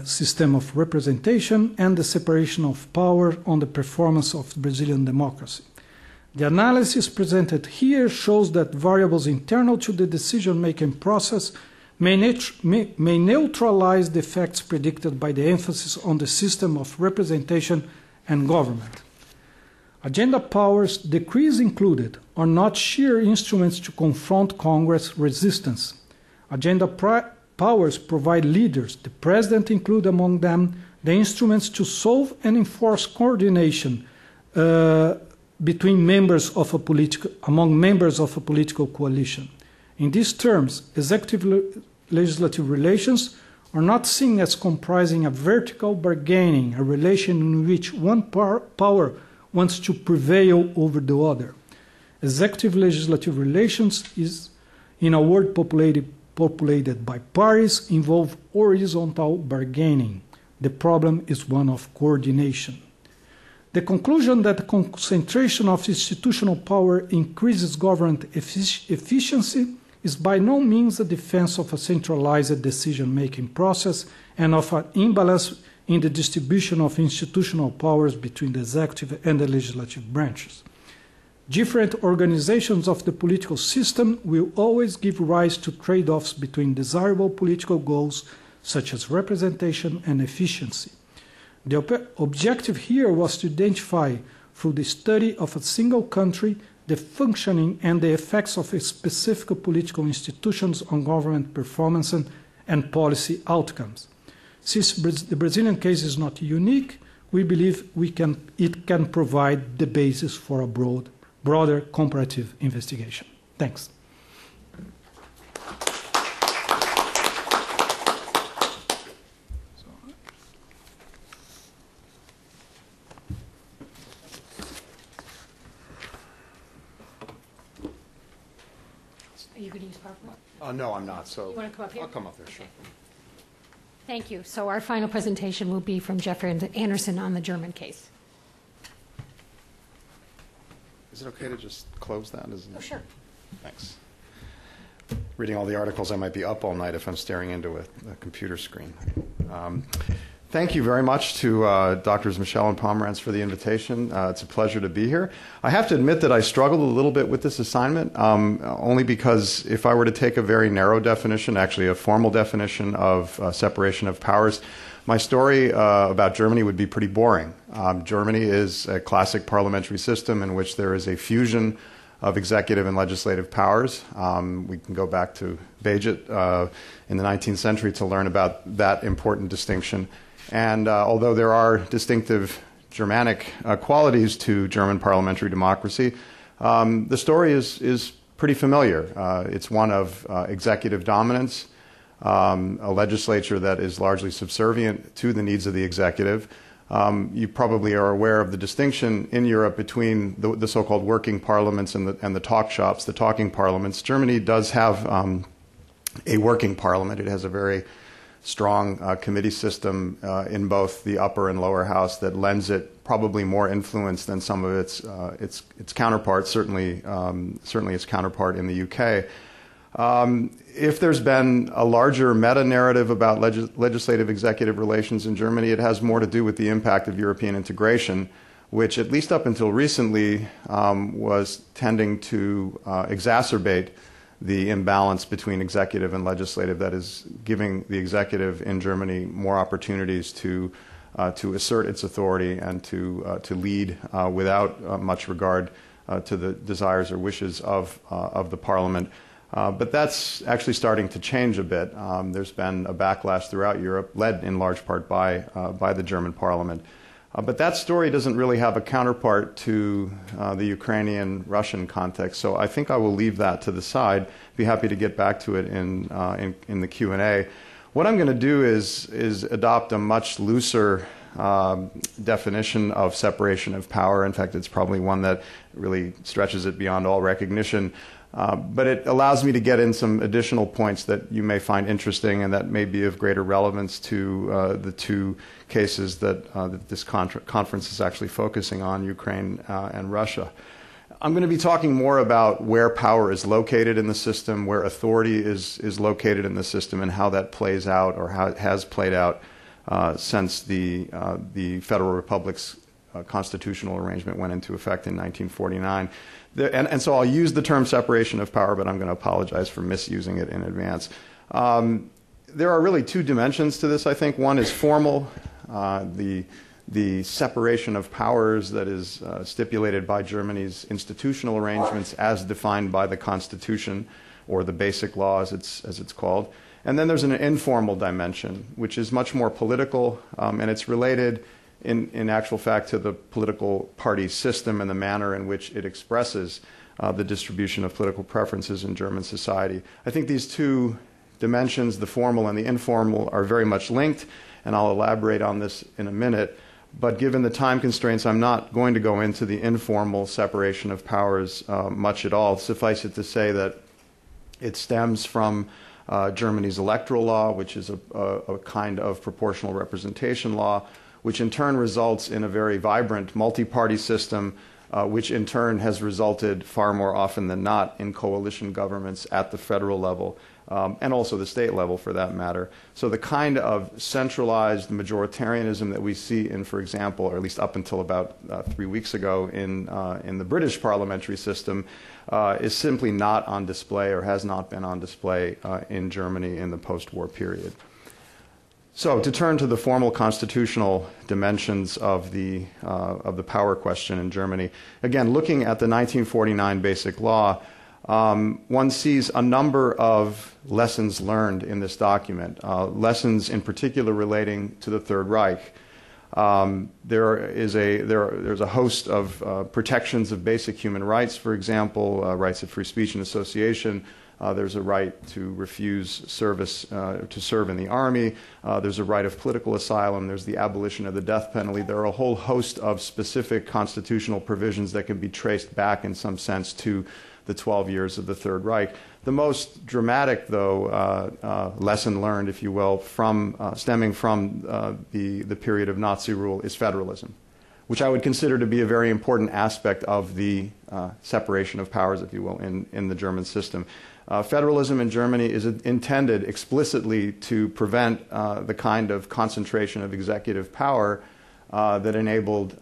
system of representation and the separation of power on the performance of Brazilian democracy. The analysis presented here shows that variables internal to the decision-making process may neutralize the effects predicted by the emphasis on the system of representation and government. Agenda powers, decrees included, are not sheer instruments to confront Congress resistance. Agenda powers provide leaders, the president included among them, the instruments to solve and enforce coordination between among members of a political coalition. In these terms, executive-legislative relations are not seen as comprising a vertical bargaining, a relation in which one power wants to prevail over the other. Executive-legislative relations is, in a world populated by parties, involve horizontal bargaining. The problem is one of coordination. The conclusion that the concentration of institutional power increases government efficiency is by no means a defense of a centralized decision-making process and of an imbalance in the distribution of institutional powers between the executive and the legislative branches. Different organizations of the political system will always give rise to trade-offs between desirable political goals such as representation and efficiency. The objective here was to identify, through the study of a single country, the functioning and the effects of specific political institutions on government performance and policy outcomes. Since the Brazilian case is not unique, we believe it can provide the basis for a broader comparative investigation. Thanks. Are you going to use PowerPoint? No, I'm not. So You want to come up here? I'll come up there, sure. Okay. Thank you. So our final presentation will be from Jeffrey Anderson on the German case. Is it okay to just close that? Oh, sure. Thanks. Reading all the articles, I might be up all night if I'm staring into a computer screen. Thank you very much to Drs. Michel and Pomerantz for the invitation. It's a pleasure to be here. I have to admit that I struggled a little bit with this assignment, only because if I were to take a very narrow definition, actually a formal definition of separation of powers, my story about Germany would be pretty boring. Germany is a classic parliamentary system in which there is a fusion of executive and legislative powers. We can go back to Beget in the 19th century to learn about that important distinction. And although there are distinctive Germanic qualities to German parliamentary democracy, the story is pretty familiar. It's one of executive dominance, a legislature that is largely subservient to the needs of the executive. You probably are aware of the distinction in Europe between the so-called working parliaments and the talk shops, the talking parliaments. Germany does have a working parliament. It has a very strong committee system in both the upper and lower house that lends it probably more influence than some of its counterparts, certainly its counterpart in the UK. If there's been a larger meta-narrative about legislative-executive relations in Germany, it has more to do with the impact of European integration, which at least up until recently was tending to exacerbate the imbalance between executive and legislative, that is giving the executive in Germany more opportunities to assert its authority and to lead without much regard to the desires or wishes of the parliament. But that's actually starting to change a bit. There's been a backlash throughout Europe, led in large part by the German parliament. But that story doesn't really have a counterpart to the Ukrainian-Russian context, so I think I will leave that to the side. Be happy to get back to it in the Q&A. What I'm going to do is adopt a much looser definition of separation of power. In fact, it's probably one that really stretches it beyond all recognition. But it allows me to get in some additional points that you may find interesting and that may be of greater relevance to the two cases that this conference is actually focusing on, Ukraine and Russia. I'm going to be talking more about where power is located in the system, where authority is located in the system, and how that plays out, or how it has played out since the Federal Republic's constitutional arrangement went into effect in 1949. And so I'll use the term separation of power, but I'm going to apologize for misusing it in advance. There are really two dimensions to this, I think. One is formal, the separation of powers that is stipulated by Germany's institutional arrangements as defined by the Constitution, or the Basic Law as it's called. And then there's an informal dimension, which is much more political, and it's related in actual fact to the political party system and the manner in which it expresses the distribution of political preferences in German society. I think these two dimensions, the formal and the informal, are very much linked, and I'll elaborate on this in a minute. But given the time constraints, I'm not going to go into the informal separation of powers much at all. Suffice it to say that it stems from Germany's electoral law, which is a kind of proportional representation law, which in turn results in a very vibrant multi-party system, which in turn has resulted far more often than not in coalition governments at the federal level, and also the state level for that matter. So the kind of centralized majoritarianism that we see in, for example, or at least up until about 3 weeks ago in the British parliamentary system, is simply not on display, or has not been on display in Germany in the post-war period. So to turn to the formal constitutional dimensions of the power question in Germany, again, looking at the 1949 Basic Law, one sees a number of lessons learned in this document, lessons in particular relating to the Third Reich. There's a host of protections of basic human rights, for example, rights of free speech and association. There's a right to refuse service to serve in the army. There's a right of political asylum. There's the abolition of the death penalty. There are a whole host of specific constitutional provisions that can be traced back in some sense to the 12 years of the Third Reich. The most dramatic, though, lesson learned, if you will, stemming from the period of Nazi rule is federalism, which I would consider to be a very important aspect of the separation of powers, if you will, in the German system. Federalism in Germany is intended explicitly to prevent the kind of concentration of executive power that enabled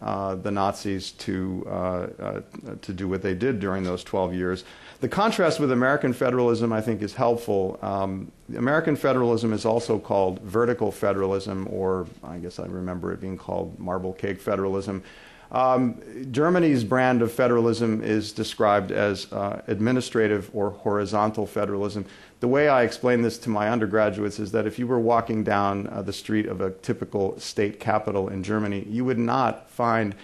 the Nazis to do what they did during those 12 years. The contrast with American federalism, I think, is helpful. American federalism is also called vertical federalism, or I guess I remember it being called marble cake federalism. Germany's brand of federalism is described as administrative or horizontal federalism. The way I explain this to my undergraduates is that if you were walking down the street of a typical state capital in Germany, you would not find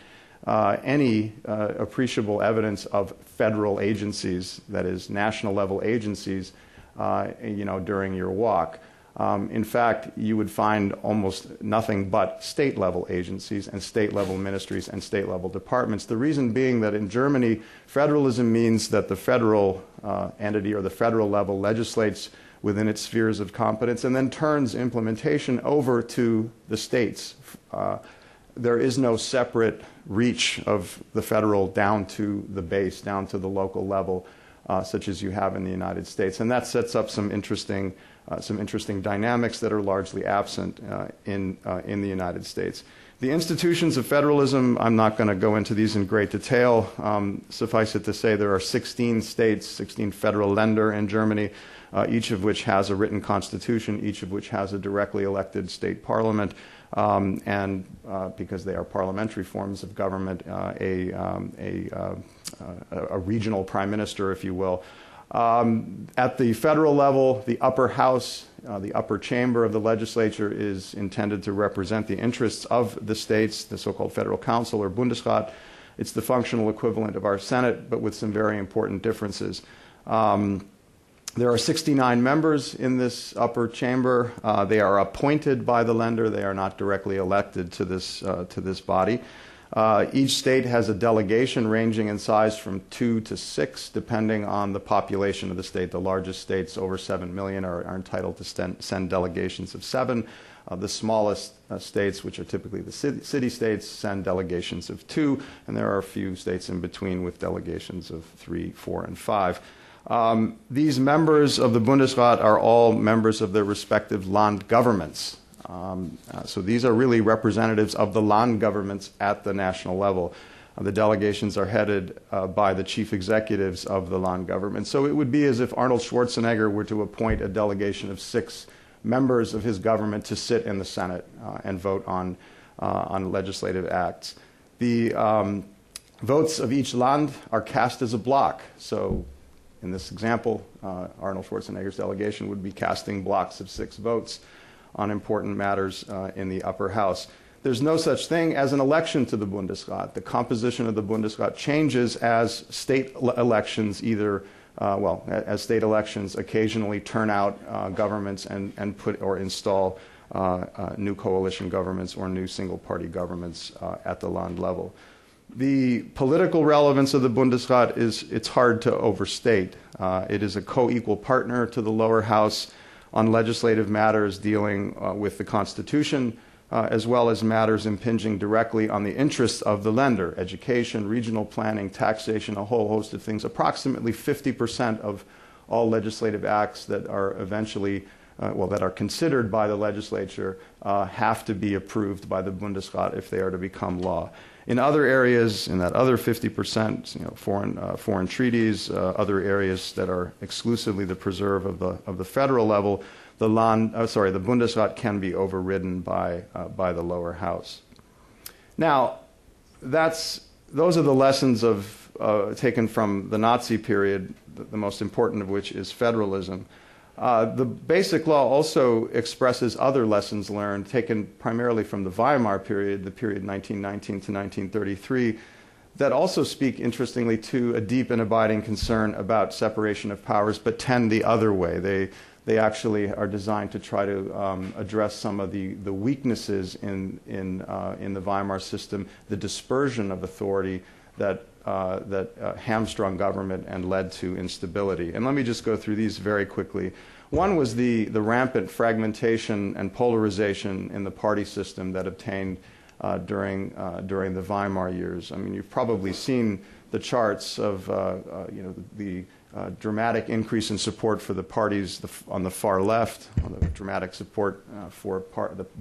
any appreciable evidence of federal agencies, that is, national level agencies, during your walk. In fact, you would find almost nothing but state-level agencies and state-level ministries and state-level departments. The reason being that in Germany, federalism means that the federal entity or the federal level legislates within its spheres of competence and then turns implementation over to the states. There is no separate reach of the federal down to the base, down to the local level, such as you have in the United States. And that sets up some interesting dynamics that are largely absent in the United States. The institutions of federalism, I'm not going to go into these in great detail. Suffice it to say there are 16 states, 16 federal Länder in Germany, each of which has a written constitution, each of which has a directly elected state parliament, and because they are parliamentary forms of government, a regional prime minister, if you will. At the federal level, the upper house, the upper chamber of the legislature is intended to represent the interests of the states, the so-called Federal Council or Bundesrat. It's the functional equivalent of our Senate, but with some very important differences. There are 69 members in this upper chamber. They are appointed by the lender. They are not directly elected to this body. Each state has a delegation ranging in size from 2 to 6, depending on the population of the state. The largest states, over 7 million, are entitled to send delegations of 7. The smallest states, which are typically the city states, send delegations of 2, and there are a few states in between with delegations of 3, 4, and 5. These members of the Bundesrat are all members of their respective Land governments. So these are really representatives of the Land governments at the national level. The delegations are headed by the chief executives of the Land government. So it would be as if Arnold Schwarzenegger were to appoint a delegation of 6 members of his government to sit in the Senate and vote on legislative acts. The votes of each Land are cast as a block. So in this example, Arnold Schwarzenegger's delegation would be casting blocks of 6 votes on important matters in the upper house. There's no such thing as an election to the Bundesrat. The composition of the Bundesrat changes as state elections as state elections occasionally turn out governments and put or install new coalition governments or new single-party governments at the Land level. The political relevance of the Bundesrat it's hard to overstate. It is a co-equal partner to the lower house on legislative matters dealing with the Constitution, as well as matters impinging directly on the interests of the lender, education, regional planning, taxation, a whole host of things. Approximately 50% of all legislative acts that are eventually, that are considered by the legislature have to be approved by the Bundesrat if they are to become law. In other areas, in that other 50%, foreign treaties, other areas that are exclusively the preserve of the federal level, the Bundesrat can be overridden by the lower house. Now, those are the lessons taken from the Nazi period, the most important of which is federalism. The Basic Law also expresses other lessons learned, taken primarily from the Weimar period, the period 1919 to 1933, that also speak, interestingly, to a deep and abiding concern about separation of powers, but tend the other way. They actually are designed to try to address some of the weaknesses in the Weimar system, the dispersion of authority that hamstrung government and led to instability. And let me just go through these very quickly. One was the rampant fragmentation and polarization in the party system that obtained during the Weimar years. I mean, you've probably seen the charts of the dramatic increase in support for the parties on the far left, the dramatic support for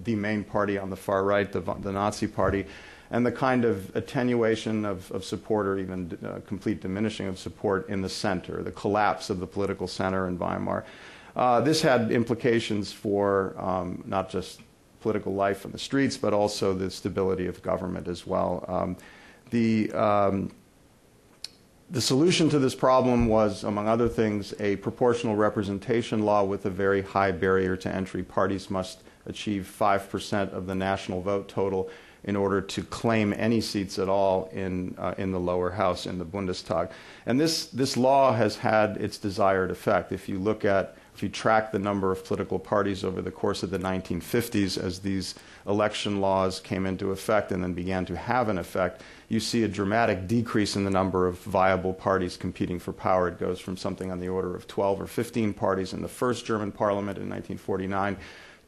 the main party on the far right, the Nazi party, and the kind of attenuation of support or even complete diminishing of support in the center, the collapse of the political center in Weimar. This had implications for not just political life on the streets, but also the stability of government as well. The solution to this problem was, among other things, a proportional representation law with a very high barrier to entry. Parties must achieve 5% of the national vote total in order to claim any seats at all in the lower house, in the Bundestag. And this law has had its desired effect. If you track the number of political parties over the course of the 1950s as these election laws came into effect and then began to have an effect, you see a dramatic decrease in the number of viable parties competing for power. It goes from something on the order of 12 or 15 parties in the first German parliament in 1949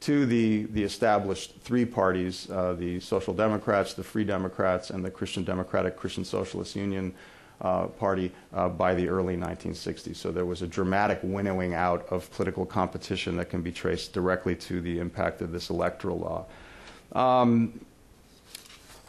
to the established 3 parties, the Social Democrats, the Free Democrats, and the Christian Democratic Christian Socialist Union party by the early 1960s. So there was a dramatic winnowing out of political competition that can be traced directly to the impact of this electoral law.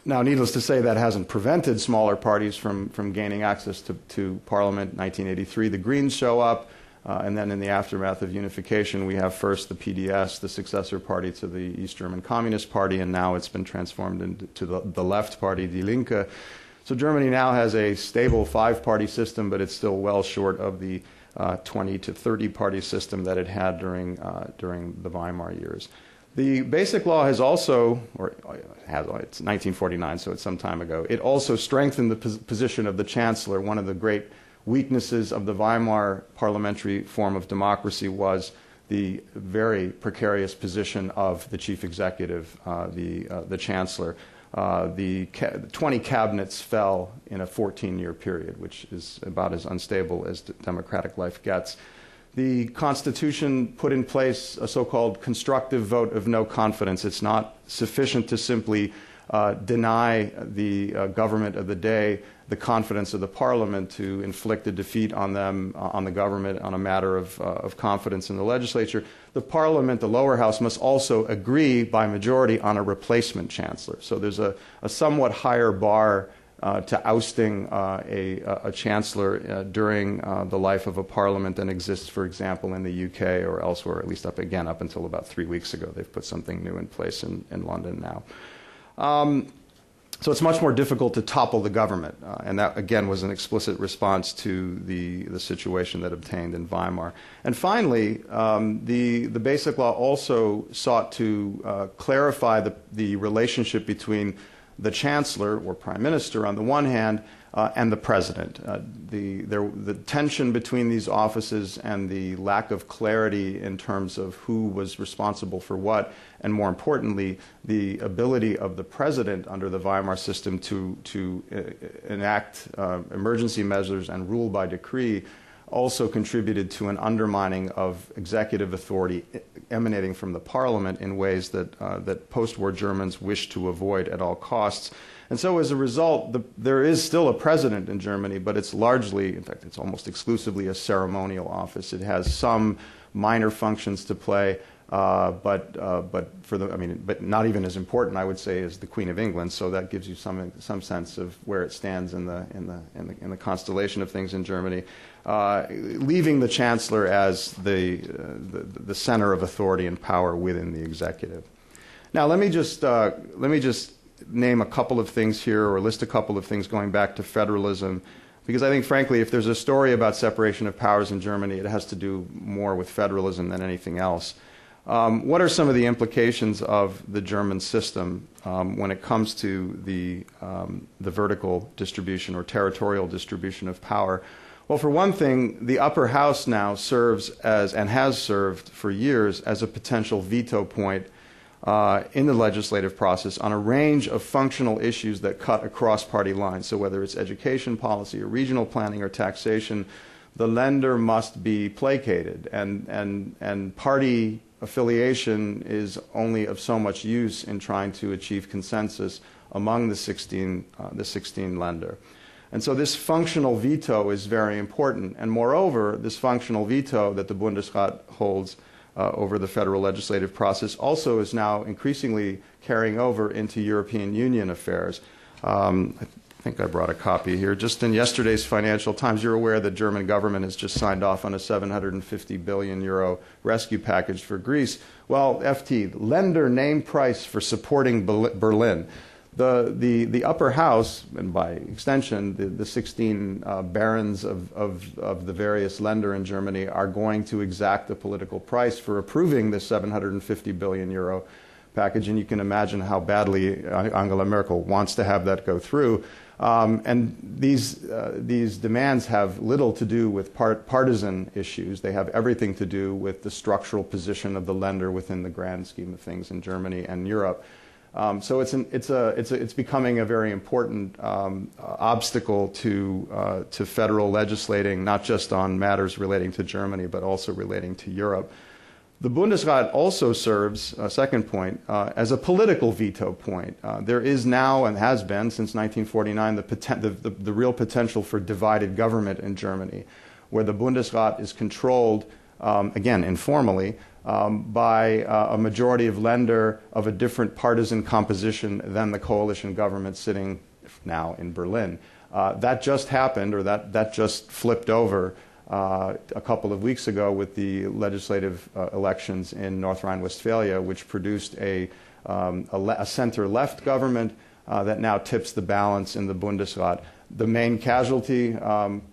Now, needless to say, that hasn't prevented smaller parties from gaining access to Parliament. 1983, the Greens show up, and then in the aftermath of unification, we have first the PDS, the successor party to the East German Communist Party, and now it's been transformed into the left party, Die Linke. So Germany now has a stable 5-party system, but it's still well short of the 20 to 30 party system that it had during the Weimar years. The Basic Law has also, it's 1949, so it's some time ago, it also strengthened the position of the Chancellor. One of the great weaknesses of the Weimar parliamentary form of democracy was the very precarious position of the chief executive, the Chancellor. The 20 cabinets fell in a 14-year period, which is about as unstable as democratic life gets. The Constitution put in place a so-called constructive vote of no confidence. It's not sufficient to simply deny the government of the day the confidence of the Parliament to inflict a defeat on them, on the government, on a matter of confidence in the legislature. The Parliament, the lower house, must also agree by majority on a replacement chancellor. So there's a somewhat higher bar to ousting a chancellor during the life of a parliament than exists, for example, in the UK or elsewhere, at least up until about 3 weeks ago. They've put something new in place in London now. So it's much more difficult to topple the government, and that, again, was an explicit response to the situation that obtained in Weimar. And finally, the Basic Law also sought to clarify the relationship between the Chancellor, or Prime Minister, on the one hand, and the President. The tension between these offices and the lack of clarity in terms of who was responsible for what, and more importantly, the ability of the President under the Weimar system to enact emergency measures and rule by decree also contributed to an undermining of executive authority emanating from the Parliament in ways that post-war Germans wished to avoid at all costs. And so as a result, there is still a president in Germany, but it's largely, in fact, it's almost exclusively a ceremonial office. It has some minor functions to play, but not even as important, I would say, as the Queen of England. So that gives you some sense of where it stands in the constellation of things in Germany, leaving the Chancellor as the center of authority and power within the executive. Now, let me just name a couple of things here, or list a couple of things going back to federalism, because I think, frankly, if there's a story about separation of powers in Germany, it has to do more with federalism than anything else. What are some of the implications of the German system when it comes to the vertical distribution or territorial distribution of power? Well, for one thing, the upper house now serves as, and has served for years, as a potential veto point in the legislative process on a range of functional issues that cut across party lines. So whether it's education policy or regional planning or taxation, the Länder must be placated, and party affiliation is only of so much use in trying to achieve consensus among the 16 Länder. And so this functional veto is very important. And moreover, this functional veto that the Bundesrat holds over the federal legislative process also is now increasingly carrying over into European Union affairs. I think I brought a copy here. Just in yesterday's Financial Times, you're aware that the German government has just signed off on a 750 billion euro rescue package for Greece. Well, FT, Länder name price for supporting Berlin. The upper house, and by extension, the 16 barons of the various Länder in Germany are going to exact the political price for approving this 750 billion euro package, and you can imagine how badly Angela Merkel wants to have that go through. And these demands have little to do with partisan issues. They have everything to do with the structural position of the Länder within the grand scheme of things in Germany and Europe. So it's becoming a very important obstacle to federal legislating, not just on matters relating to Germany, but also relating to Europe. The Bundesrat also serves, second point, as a political veto point. There is now, and has been since 1949, the real potential for divided government in Germany, where the Bundesrat is controlled, again, informally, by a majority of Länder of a different partisan composition than the coalition government sitting now in Berlin. That just happened, or that just flipped over a couple of weeks ago with the legislative elections in North Rhine-Westphalia, which produced a center-left government that now tips the balance in the Bundesrat. The main casualty,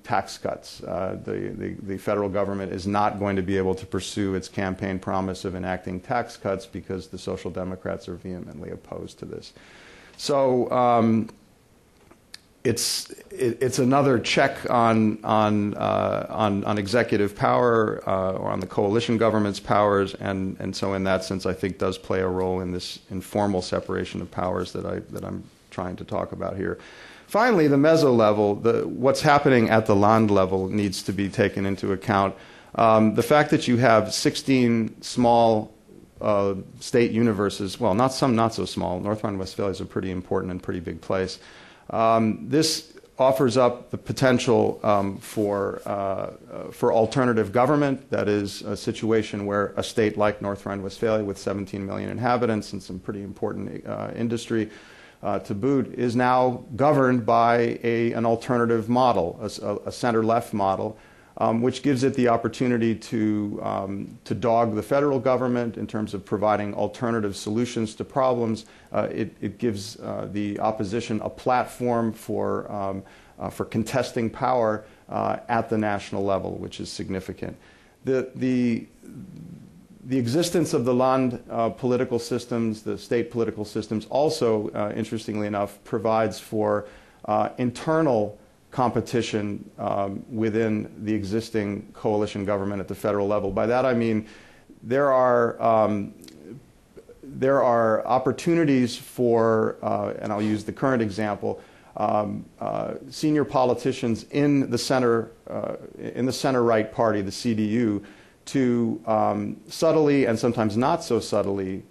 tax cuts. The federal government is not going to be able to pursue its campaign promise of enacting tax cuts because the Social Democrats are vehemently opposed to this. So it's another check on executive power or on the coalition government's powers, and so in that sense, I think does play a role in this informal separation of powers that I'm trying to talk about here. Finally, the meso level, what's happening at the land level needs to be taken into account. The fact that you have 16 small state universes, well, not so small. North Rhine-Westphalia is a pretty important and pretty big place. This offers up the potential for alternative government. That is a situation where a state like North Rhine-Westphalia with 17 million inhabitants and some pretty important industry to boot is now governed by an alternative model, a center-left model, which gives it the opportunity to dog the federal government in terms of providing alternative solutions to problems. It gives the opposition a platform for contesting power at the national level, which is significant. The existence of the land political systems, the state political systems, also, interestingly enough, provides for internal competition within the existing coalition government at the federal level. By that I mean there are opportunities for, and I'll use the current example, senior politicians in the center-right party, the CDU, to subtly and sometimes not so subtly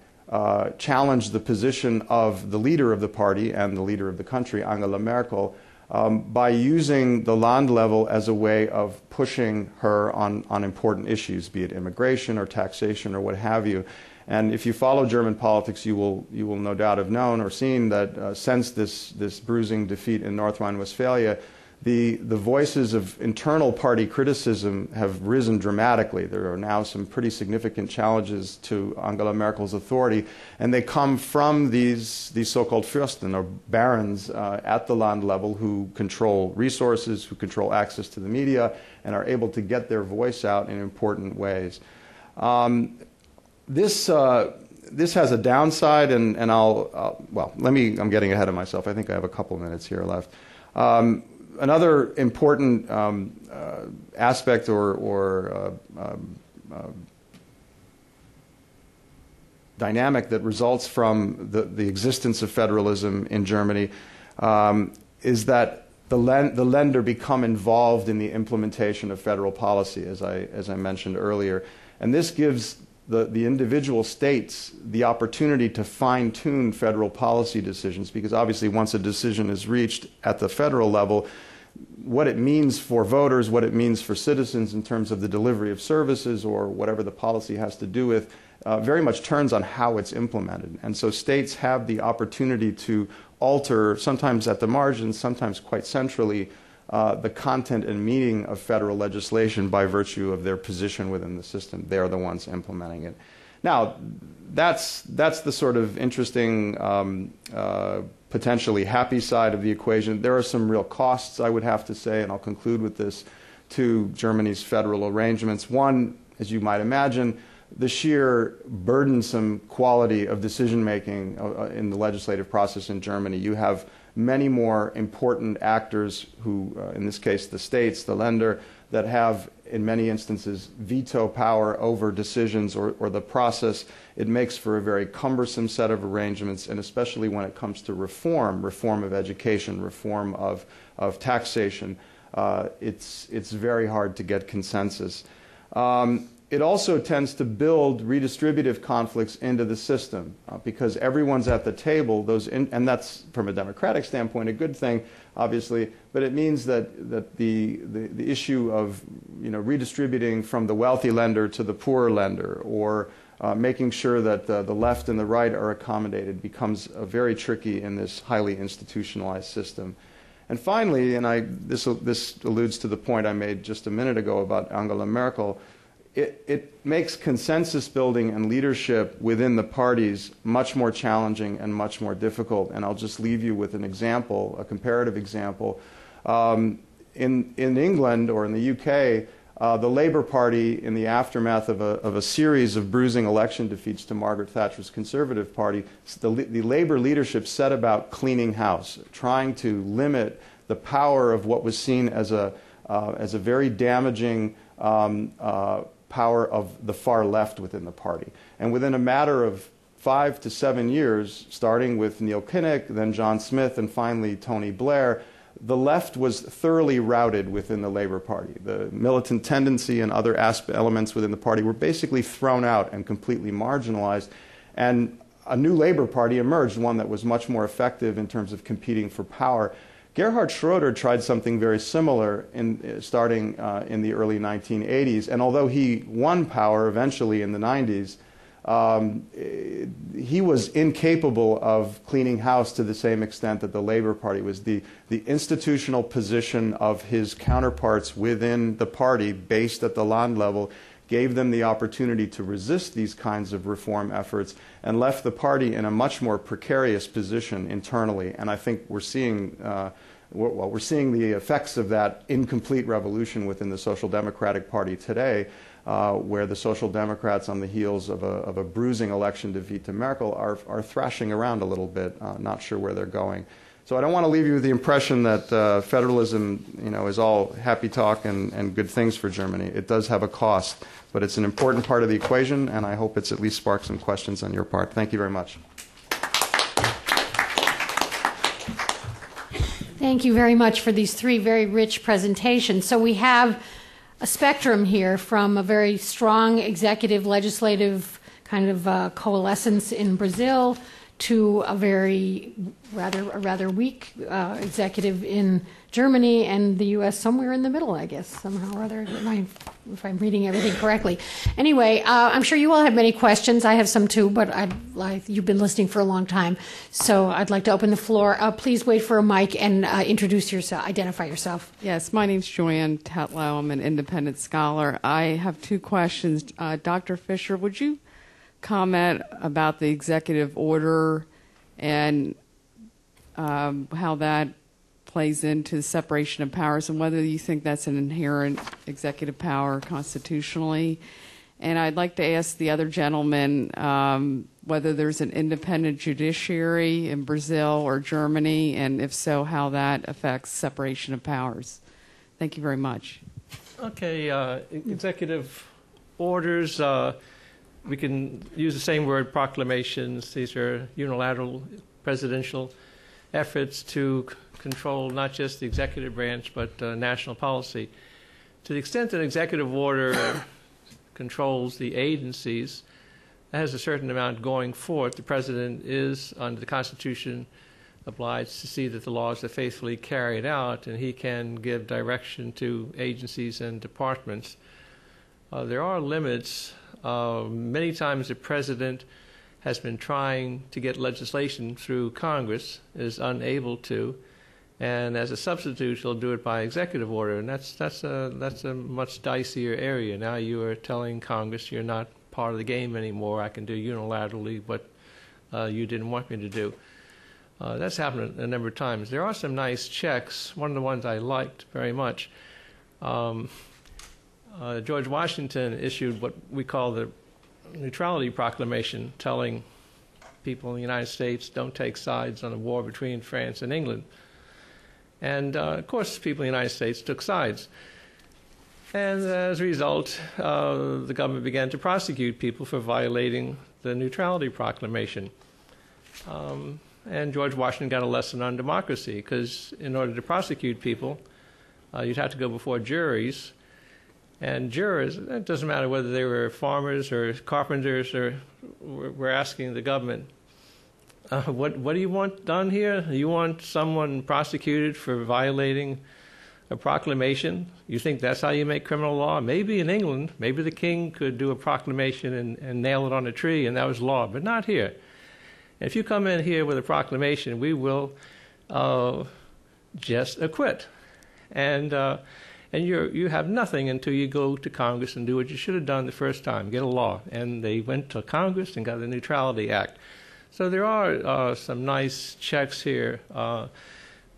challenge the position of the leader of the party and the leader of the country, Angela Merkel, by using the land level as a way of pushing her on important issues, be it immigration or taxation or what have you. And if you follow German politics, you will no doubt have known or seen that since this bruising defeat in North Rhine-Westphalia, the voices of internal party criticism have risen dramatically. There are now some pretty significant challenges to Angela Merkel's authority, and they come from these so-called Fürsten, or barons at the land level, who control resources, who control access to the media, and are able to get their voice out in important ways. This has a downside, and I'm getting ahead of myself. I think I have a couple minutes here left. Another important aspect or dynamic that results from the existence of federalism in Germany is that the Länder become involved in the implementation of federal policy, as I mentioned earlier, and this gives the individual states the opportunity to fine-tune federal policy decisions, because obviously once a decision is reached at the federal level, what it means for voters, what it means for citizens in terms of the delivery of services or whatever the policy has to do with, very much turns on how it's implemented. And so states have the opportunity to alter, sometimes at the margins, sometimes quite centrally, the content and meaning of federal legislation by virtue of their position within the system. They are the ones implementing it. Now, that's the sort of interesting, potentially happy side of the equation. There are some real costs, I would have to say, and I'll conclude with this, to Germany's federal arrangements. One, as you might imagine, the sheer burdensome quality of decision-making in the legislative process in Germany. You have many more important actors who, in this case the states, the Länder, that have, in many instances, veto power over decisions or the process. It makes for a very cumbersome set of arrangements, and especially when it comes to reform of education, reform of taxation, it's very hard to get consensus. It also tends to build redistributive conflicts into the system because everyone's at the table. And that's, from a democratic standpoint, a good thing, obviously. But it means that the issue of redistributing from the wealthy Länder to the poorer Länder, or making sure that the left and the right are accommodated, becomes very tricky in this highly institutionalized system. And finally, and this alludes to the point I made just a minute ago about Angela Merkel. It makes consensus building and leadership within the parties much more challenging and much more difficult. And I'll just leave you with an example, a comparative example. In England or in the UK, the Labour Party, in the aftermath of a series of bruising election defeats to Margaret Thatcher's Conservative Party, the Labour leadership set about cleaning house, trying to limit the power of what was seen as a very damaging power of the far left within the party. And within a matter of 5 to 7 years, starting with Neil Kinnock, then John Smith, and finally Tony Blair, the left was thoroughly routed within the Labour Party. The militant tendency and other elements within the party were basically thrown out and completely marginalized. And a new Labour Party emerged, one that was much more effective in terms of competing for power. Gerhard Schroeder tried something very similar starting in the early 1980s. And although he won power eventually in the 90s, he was incapable of cleaning house to the same extent that the Labour Party was. The institutional position of his counterparts within the party, based at the land level, gave them the opportunity to resist these kinds of reform efforts and left the party in a much more precarious position internally. And I think we're seeing we're seeing the effects of that incomplete revolution within the Social Democratic Party today, where the Social Democrats, on the heels of a bruising election defeat to Merkel, are thrashing around a little bit, not sure where they're going. So I don't want to leave you with the impression that federalism, is all happy talk and good things for Germany. It does have a cost, but it's an important part of the equation, and I hope it's at least sparked some questions on your part. Thank you very much. Thank you very much for these three very rich presentations. So we have a spectrum here from a very strong executive, legislative kind of coalescence in Brazil to a rather weak executive in Germany, and the U.S. somewhere in the middle, I guess, somehow or other, if I'm reading everything correctly. Anyway, I'm sure you all have many questions. I have some too, but you've been listening for a long time, so I'd like to open the floor. Please wait for a mic and introduce yourself, identify yourself. Yes, my name's Joanne Tetlow. I'm an independent scholar. I have two questions. Dr. Fisher, would you comment about the executive order and how that plays into the separation of powers and whether you think that's an inherent executive power constitutionally? And I'd like to ask the other gentleman whether there's an independent judiciary in Brazil or Germany, and if so, how that affects separation of powers. Thank you very much. Okay, executive orders, we can use the same word, proclamations. These are unilateral presidential efforts to control not just the executive branch, but national policy. To the extent that an executive order controls the agencies, that has a certain amount going for it. The president is, under the Constitution, obliged to see that the laws are faithfully carried out, and he can give direction to agencies and departments. There are limits. Many times the president has been trying to get legislation through Congress, is unable to, and as a substitute, he'll do it by executive order, and that's a much dicier area. Now you are telling Congress you're not part of the game anymore. I can do unilaterally what you didn't want me to do. That's happened a number of times. There are some nice checks. One of the ones I liked very much. George Washington issued what we call the Neutrality Proclamation, telling people in the United States don't take sides on the war between France and England. And of course, people in the United States took sides. And as a result, the government began to prosecute people for violating the Neutrality Proclamation. And George Washington got a lesson on democracy, because in order to prosecute people, you'd have to go before juries. And jurors, it doesn't matter whether they were farmers or carpenters, or were asking the government, what do you want done here? You want someone prosecuted for violating a proclamation? You think that's how you make criminal law? Maybe in England, maybe the king could do a proclamation and nail it on a tree, and that was law, but not here. And if you come in here with a proclamation, we will just acquit. And you have nothing until you go to Congress and do what you should have done the first time, get a law. And they went to Congress and got the Neutrality Act. So there are some nice checks here.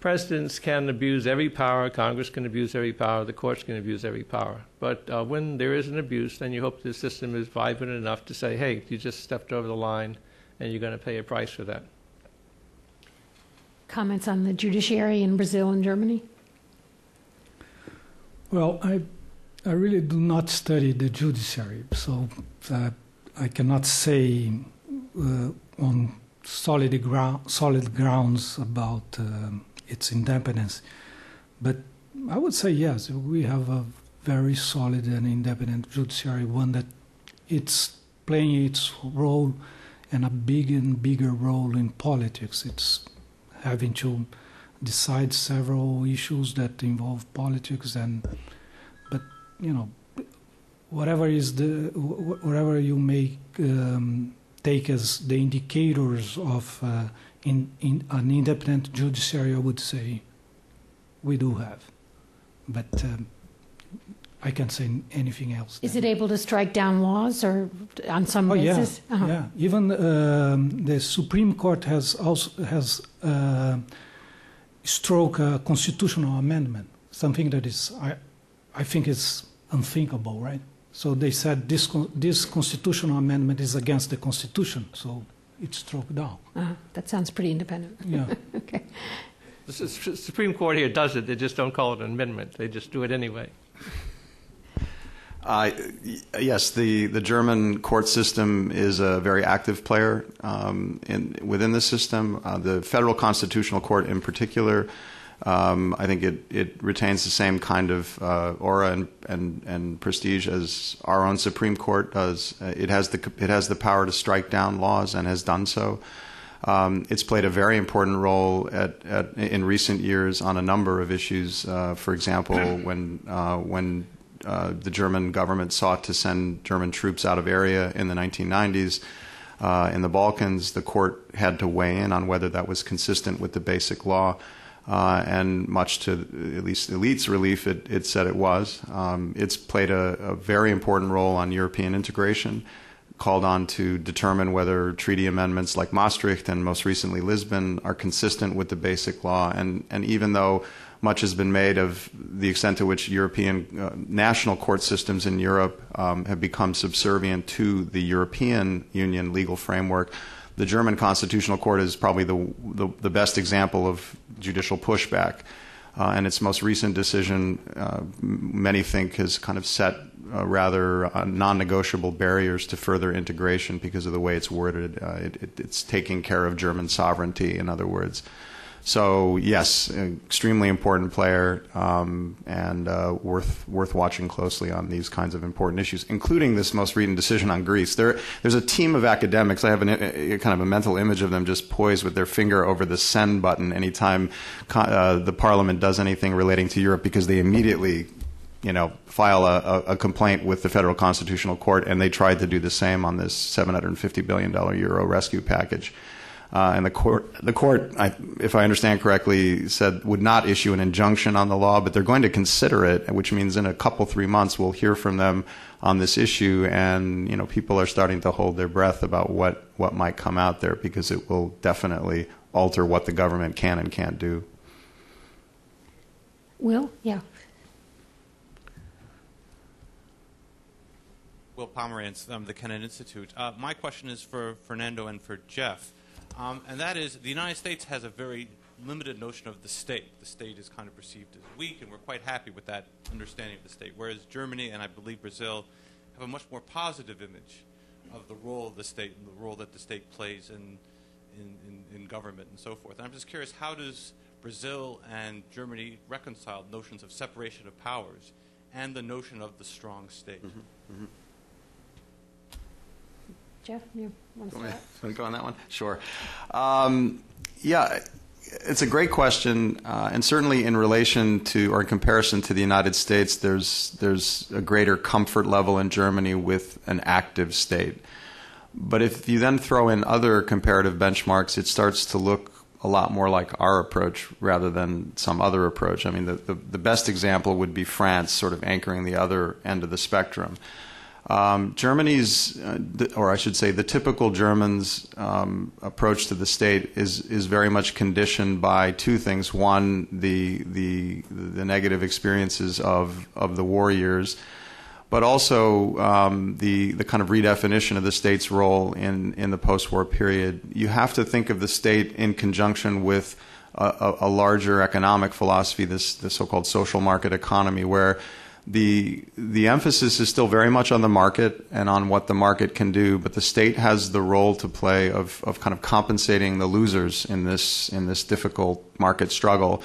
presidents can abuse every power, Congress can abuse every power, the courts can abuse every power. But when there is an abuse, then you hope the system is vibrant enough to say, hey, you just stepped over the line and you're going to pay a price for that. Comments on the judiciary in Brazil and Germany? Well, I really do not study the judiciary, so I cannot say on solid grounds about its independence. But I would say yes, we have a very solid and independent judiciary, one that it's playing its role and a big and bigger role in politics. It's having to decide several issues that involve politics, but you know, whatever you may take as the indicators of in an independent judiciary, I would say we do have, but I can't say anything else. Is it able to strike down laws or on some basis? Yeah, yeah. Even the Supreme Court has struck a constitutional amendment, something that is I think is unthinkable, right? So they said this constitutional amendment is against the Constitution, so it's struck down. That sounds pretty independent. Yeah. Okay. The Supreme Court here does it. They just don't call it an amendment. They just do it anyway. Yes, the German court system is a very active player within the system. The Federal Constitutional Court in particular, I think it retains the same kind of aura and prestige as our own Supreme Court does. It has the power to strike down laws and has done so. It's played a very important role in recent years on a number of issues. For example, when the German government sought to send German troops out of area in the 1990s in the Balkans, the court had to weigh in on whether that was consistent with the basic law. And much to at least the elite's relief, it said it was. It's played a very important role on European integration, called on to determine whether treaty amendments like Maastricht and most recently Lisbon are consistent with the basic law. And even though much has been made of the extent to which European national court systems in Europe have become subservient to the European Union legal framework, the German Constitutional Court is probably the best example of judicial pushback. And its most recent decision, many think, has kind of set rather non-negotiable barriers to further integration because of the way it's worded. It's taking care of German sovereignty, in other words. So yes, extremely important player, and worth watching closely on these kinds of important issues, including this most recent decision on Greece. There's a team of academics. I have a kind of a mental image of them just poised with their finger over the send button anytime the Parliament does anything relating to Europe, because they immediately, file a complaint with the Federal Constitutional Court, and they tried to do the same on this $750 billion euro rescue package. And the court, if I understand correctly, said would not issue an injunction on the law, but they're going to consider it, which means in a couple, 3 months we'll hear from them on this issue. And people are starting to hold their breath about what might come out there, because it will definitely alter what the government can and can't do. Will? Yeah. Will Pomerantz, the Kennan Institute. My question is for Fernando and for Jeff. And that is, the United States has a very limited notion of the state. The state is kind of perceived as weak, and we're quite happy with that understanding of the state. Whereas Germany and I believe Brazil have a much more positive image of the role of the state and the role that the state plays in government and so forth. And I'm just curious, how does Brazil and Germany reconcile notions of separation of powers and the notion of the strong state? Mm-hmm. Mm-hmm. Jeff, you want to start? Want to go on that one? Sure. Yeah, it's a great question, and certainly in relation to, or in comparison to the United States, there's a greater comfort level in Germany with an active state. But if you then throw in other comparative benchmarks, it starts to look a lot more like our approach rather than some other approach. I mean, the best example would be France, sort of anchoring the other end of the spectrum. Germany's, or I should say the typical German's approach to the state is very much conditioned by two things. One, the negative experiences of the war years, but also the kind of redefinition of the state's role in the post-war period. You have to think of the state in conjunction with a larger economic philosophy, the so-called social market economy, where the emphasis is still very much on the market and on what the market can do, but the state has the role to play of kind of compensating the losers in this difficult market struggle.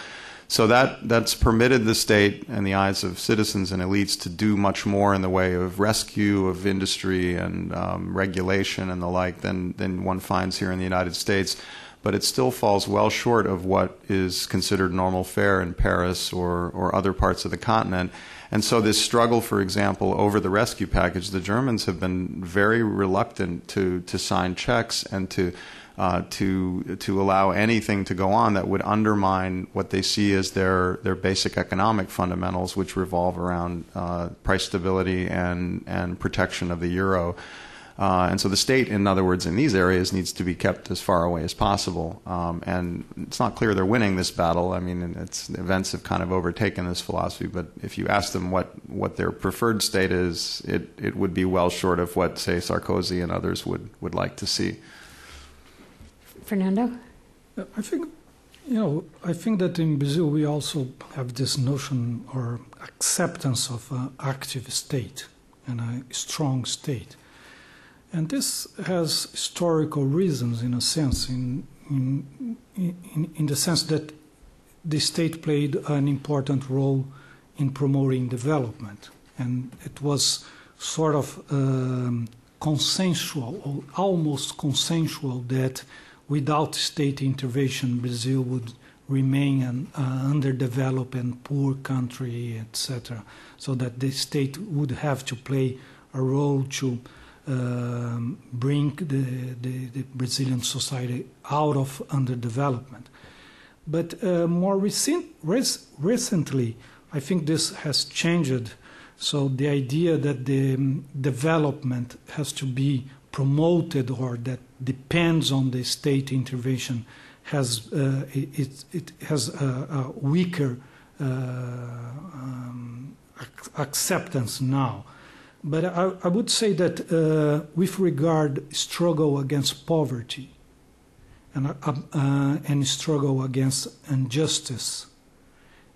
So that's permitted the state, in the eyes of citizens and elites, to do much more in the way of rescue of industry and regulation and the like than one finds here in the United States. But it still falls well short of what is considered normal fare in Paris or other parts of the continent. And so this struggle, for example, over the rescue package, the Germans have been very reluctant to sign checks and to allow anything to go on that would undermine what they see as their basic economic fundamentals, which revolve around price stability and protection of the euro. And so the state, in other words, in these areas needs to be kept as far away as possible. And it's not clear they're winning this battle. I mean, events have kind of overtaken this philosophy. But if you ask them what their preferred state is, it would be well short of what, say, Sarkozy and others would like to see. Fernando? I think that in Brazil we also have this notion or acceptance of an active state and a strong state. And this has historical reasons, in a sense, in the sense that the state played an important role in promoting development. And it was sort of consensual, or almost consensual, that without state intervention, Brazil would remain an underdeveloped and poor country, etc. So that the state would have to play a role to bring the Brazilian society out of underdevelopment. But more recently, I think this has changed. So the idea that the development has to be promoted or that depends on the state intervention has it has a weaker acceptance now. But I would say that with regard struggle against poverty and struggle against injustice,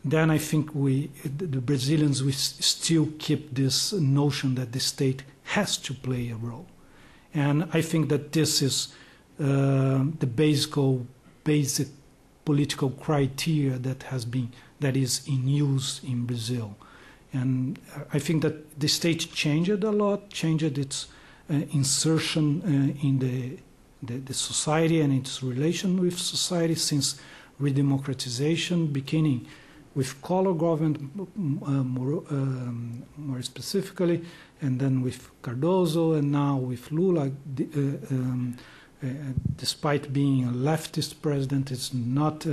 then I think the Brazilians, we still keep this notion that the state has to play a role. And I think that this is the basic political criteria that is in use in Brazil. And I think that the state changed a lot, changed its insertion in the society and its relation with society since redemocratization, beginning with color government more specifically, and then with Cardoso, and now with Lula. Despite being a leftist president, it's not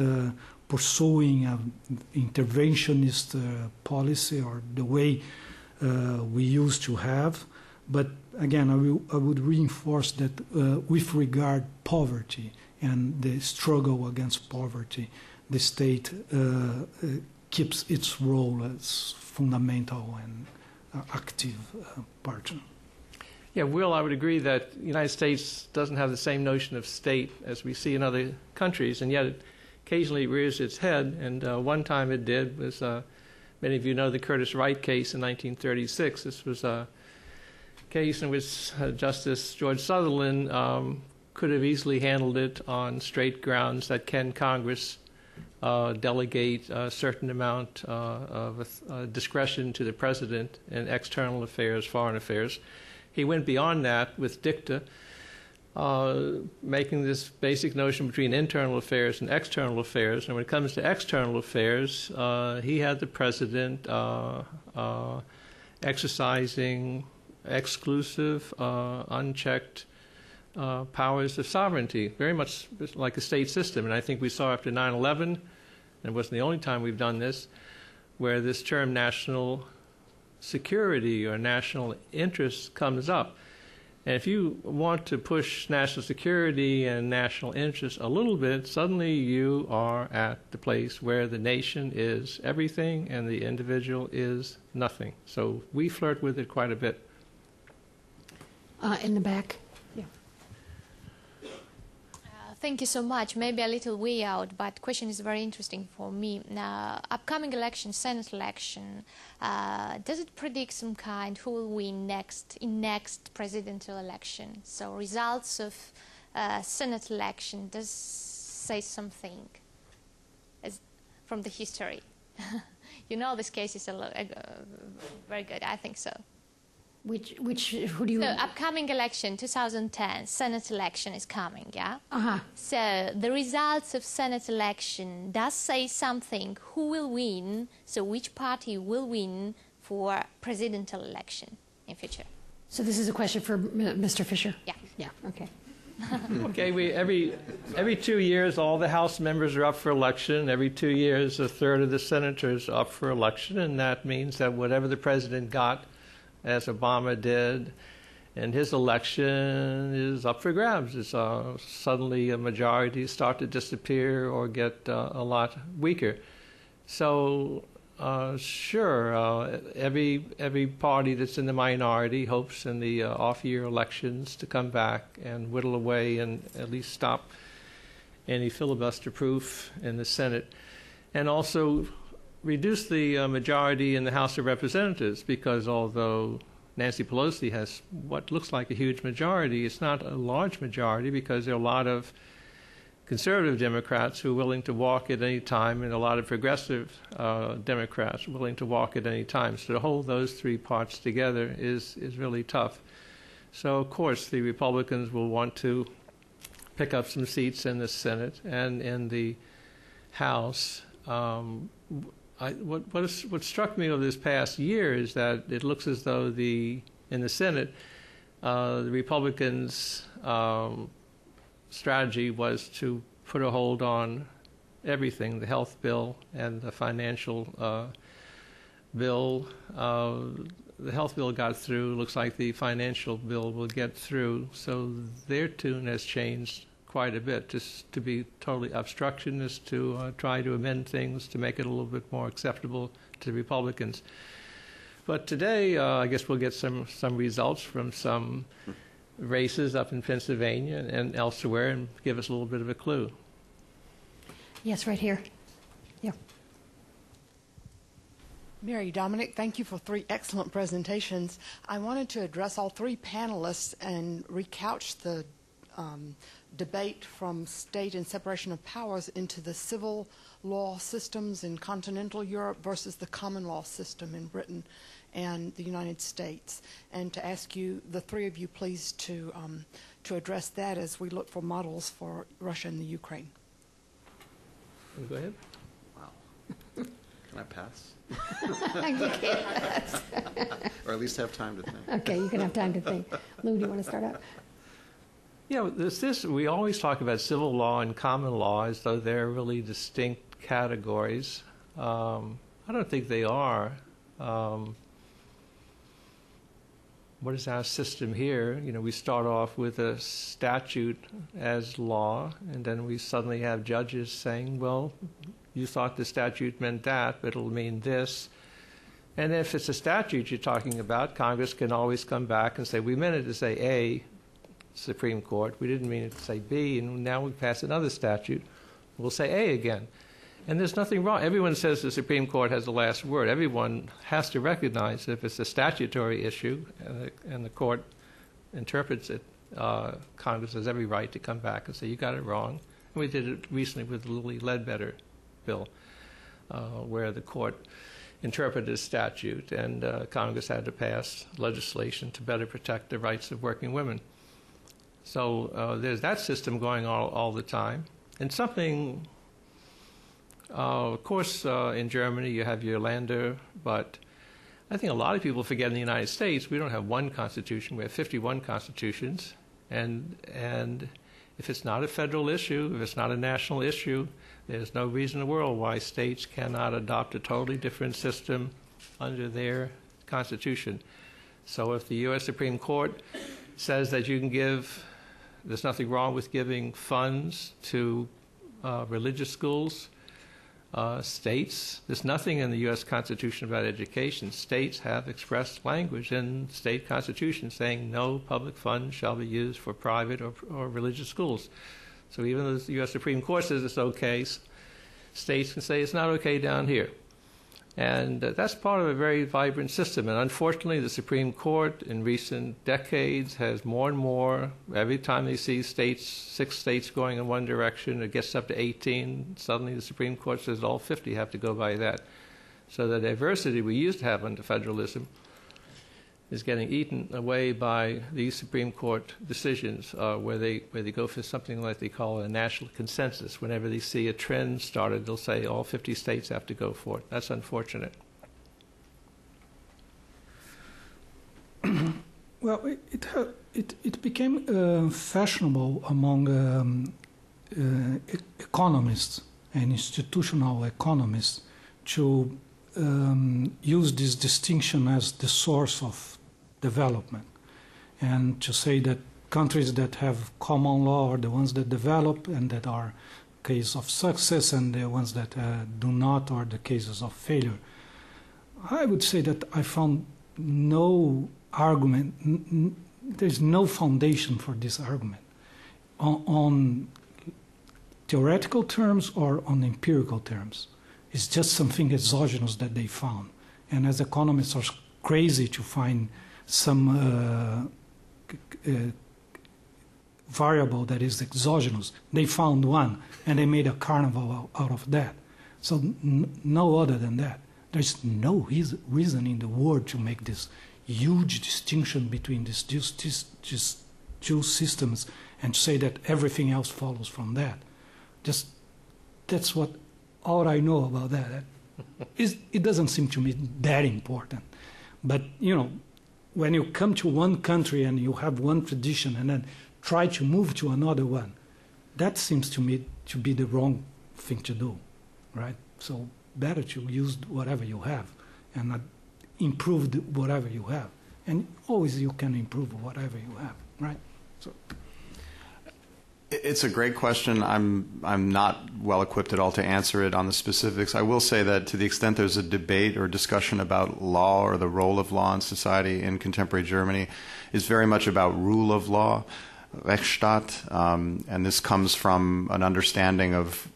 pursuing an interventionist policy or the way we used to have. But again, I would reinforce that with regard poverty and the struggle against poverty, the state keeps its role as fundamental and active partner. Yeah, Will, I would agree that the United States doesn't have the same notion of state as we see in other countries, and yet it occasionally rears its head, and one time it did was, many of you know the Curtis Wright case in 1936. This was a case in which Justice George Sutherland could have easily handled it on straight grounds that can Congress delegate a certain amount of discretion to the president in external affairs, foreign affairs. He went beyond that with dicta, making this basic notion between internal affairs and external affairs. And when it comes to external affairs, he had the president exercising exclusive, unchecked powers of sovereignty, very much like a state system. And I think we saw after 9/11, and it wasn't the only time we've done this, where this term national security or national interest comes up. And if you want to push national security and national interest a little bit, suddenly you are at the place where the nation is everything and the individual is nothing. So we flirt with it quite a bit. In the back. Yeah. Thank you so much. Maybe a little way out, but question is very interesting for me. Upcoming election, Senate election, does it predict some kind who will win next presidential election? So results of Senate election does say something from the history. You know this case is very good. I think so. Who do you... So upcoming election, 2010, Senate election is coming, yeah? Uh-huh. So the results of Senate election does say something who will win, so which party will win for presidential election in future. So this is a question for Mr. Fisher? Yeah. Yeah, okay. Okay, every 2 years, all the House members are up for election. Every 2 years, a third of the senators are up for election, and that means that whatever the president got, as Obama did, and his election is up for grabs. It's suddenly a majority start to disappear or get a lot weaker. So sure, every party that's in the minority hopes in the off-year elections to come back and whittle away and at least stop any filibuster proof in the Senate, and also reduce the majority in the House of Representatives, because although Nancy Pelosi has what looks like a huge majority, it's not a large majority because there are a lot of conservative Democrats who are willing to walk at any time, and a lot of progressive Democrats willing to walk at any time. So to hold those three parts together is really tough. So of course the Republicans will want to pick up some seats in the Senate and in the House. What struck me over this past year is that it looks as though in the Senate, the Republicans' strategy was to put a hold on everything, the health bill and the financial bill. The health bill got through. Looks like the financial bill will get through. So their tune has changed quite a bit, just to be totally obstructionist, to try to amend things to make it a little bit more acceptable to the Republicans. But today, I guess we'll get some results from some races up in Pennsylvania and elsewhere and give us a little bit of a clue. Yes, right here. Yeah. Mary Dominic, thank you for 3 excellent presentations. I wanted to address all 3 panelists and recouch the debate from state and separation of powers into the civil law systems in continental Europe versus the common law system in Britain and the United States, and to ask you, the 3 of you, please to address that as we look for models for Russia and the Ukraine. Go ahead. Wow. Can I pass? You can't. Or at least have time to think. Okay, you can have time to think. Lou, do you want to start out? Yeah, we always talk about civil law and common law as though they're really distinct categories. I don't think they are. What is our system here? You know, we start off with a statute as law, and then we suddenly have judges saying, well, you thought the statute meant that, but it'll mean this. And if it's a statute you're talking about, Congress can always come back and say, we meant it to say A, Supreme Court. We didn't mean it to say B, and now we pass another statute. We'll say A again. And there's nothing wrong. Everyone says the Supreme Court has the last word. Everyone has to recognize that if it's a statutory issue and the court interprets it, Congress has every right to come back and say, you got it wrong. And we did it recently with the Lilly Ledbetter bill, where the court interpreted a statute and Congress had to pass legislation to better protect the rights of working women. So there's that system going on all the time. And something, of course, in Germany you have your Länder, but I think a lot of people forget in the United States we don't have one constitution, we have 51 constitutions. And if it's not a federal issue, if it's not a national issue, there's no reason in the world why states cannot adopt a totally different system under their Constitution. So if the U.S. Supreme Court says that you can give, there's nothing wrong with giving funds to religious schools, states, there's nothing in the U.S. Constitution about education. States have expressed language in state constitutions saying no public funds shall be used for private or religious schools. So even though the U.S. Supreme Court says it's okay, states can say it's not okay down here. And that's part of a very vibrant system. And unfortunately, the Supreme Court in recent decades has more and more, every time they see states, 6 states going in one direction, it gets up to 18, suddenly the Supreme Court says all 50 have to go by that. So the diversity we used to have under federalism is getting eaten away by these Supreme Court decisions where they go for something like they call a national consensus. Whenever they see a trend started, they'll say all 50 states have to go for it. That's unfortunate. Well, it became fashionable among economists and institutional economists to use this distinction as the source of development, and to say that countries that have common law are the ones that develop and that are cases of success, and the ones that do not are the cases of failure. I would say that I found no argument, there's no foundation for this argument on theoretical terms or on empirical terms. It's just something exogenous that they found. And as economists are crazy to find some variable that is exogenous, they found one and they made a carnival out of that. So no other than that. There's no reason in the world to make this huge distinction between these two systems and say that everything else follows from that. Just that's what all I know about that. It doesn't seem to me that important. But, you know, when you come to one country and you have one tradition and then try to move to another one, that seems to me to be the wrong thing to do, right? So better to use whatever you have and not improve whatever you have. And always you can improve whatever you have, right? So. It's a great question. I'm not well equipped at all to answer it on the specifics. I will say that to the extent there's a debate or discussion about law or the role of law in society in contemporary Germany, is very much about rule of law, Rechtsstaat, and this comes from an understanding of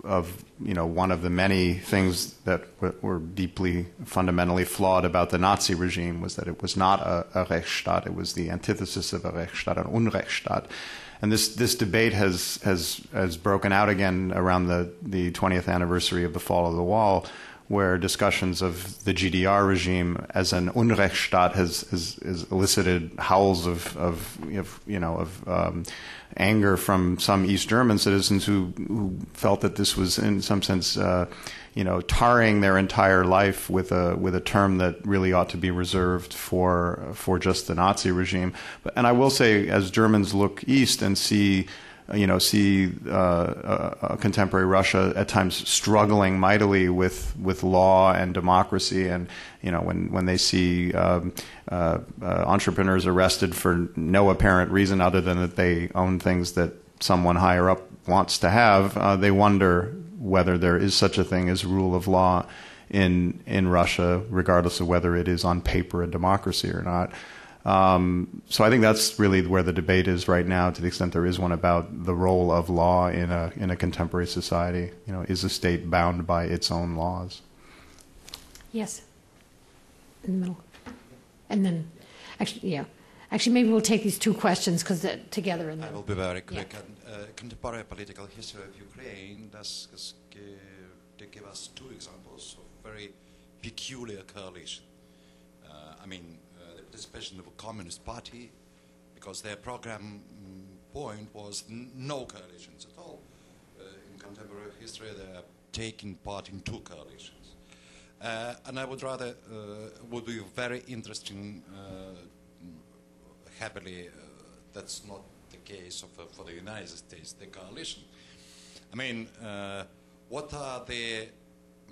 one of the many things that were deeply fundamentally flawed about the Nazi regime, was that it was not a Rechtsstaat. It was the antithesis of a Rechtsstaat, an Unrechtsstaat. And this debate has broken out again around the 20th anniversary of the fall of the wall, where discussions of the GDR regime as an Unrechtsstaat has elicited howls of anger from some East German citizens who felt that this was in some sense tarring their entire life with a term that really ought to be reserved for just the Nazi regime. And I will say, as Germans look east and see contemporary Russia at times struggling mightily with law and democracy, and when they see entrepreneurs arrested for no apparent reason other than that they own things that someone higher up wants to have, they wonder whether there is such a thing as rule of law in Russia, regardless of whether it is on paper a democracy or not. So I think that's really where the debate is right now, to the extent there is one, about the role of law in a contemporary society. Is a state bound by its own laws? Yes. In the middle. And then, actually, maybe we'll take these two questions together. I will be very quick. Yeah. Contemporary political history of Ukraine does give us two examples of very peculiar coalition. The participation of a Communist Party, because their program point was no coalitions at all. In contemporary history, they are taking part in two coalitions. And I would be very interesting, happily, that's not the case for the United States, the coalition. What are the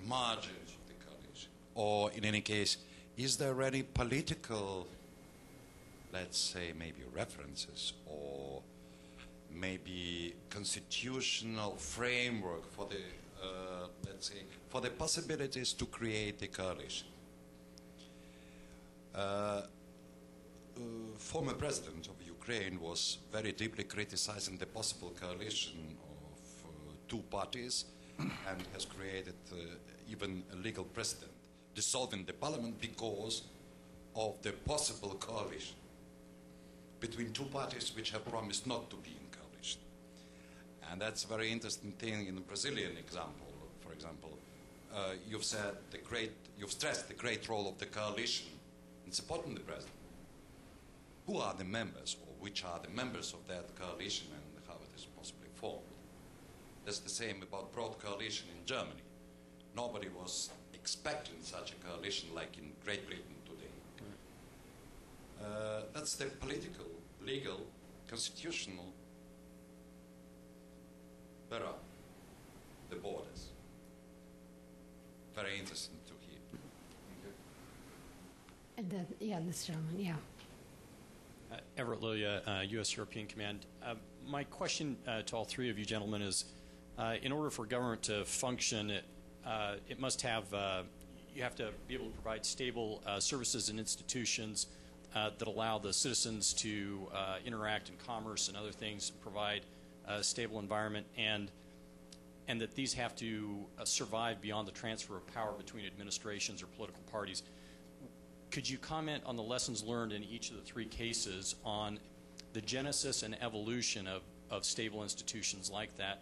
margins of the coalition? Or in any case, is there any political, let's say, maybe references or maybe constitutional framework for the, let's say, for the possibilities to create a coalition? Former president of Ukraine was very deeply criticizing the possible coalition of two parties and has created even a legal precedent, dissolving the parliament because of the possible coalition between two parties which have promised not to be in coalition. And that's a very interesting thing in the Brazilian example. For example, you've stressed the great role of the coalition in supporting the president. Who are the members, or which are the members of that coalition, and how it is possibly formed? That's the same about broad coalition in Germany. Nobody was expecting such a coalition like in Great Britain today. That's the political, legal, constitutional, where are the borders? Very interesting to hear. And then, yeah, this gentleman, yeah. Everett Lilia, U.S. European Command. My question to all three of you gentlemen is, in order for government to function, it must have, you have to be able to provide stable services and institutions that allow the citizens to interact in commerce and other things, provide a stable environment, and that these have to survive beyond the transfer of power between administrations or political parties. Could you comment on the lessons learned in each of the three cases on the genesis and evolution of stable institutions like that,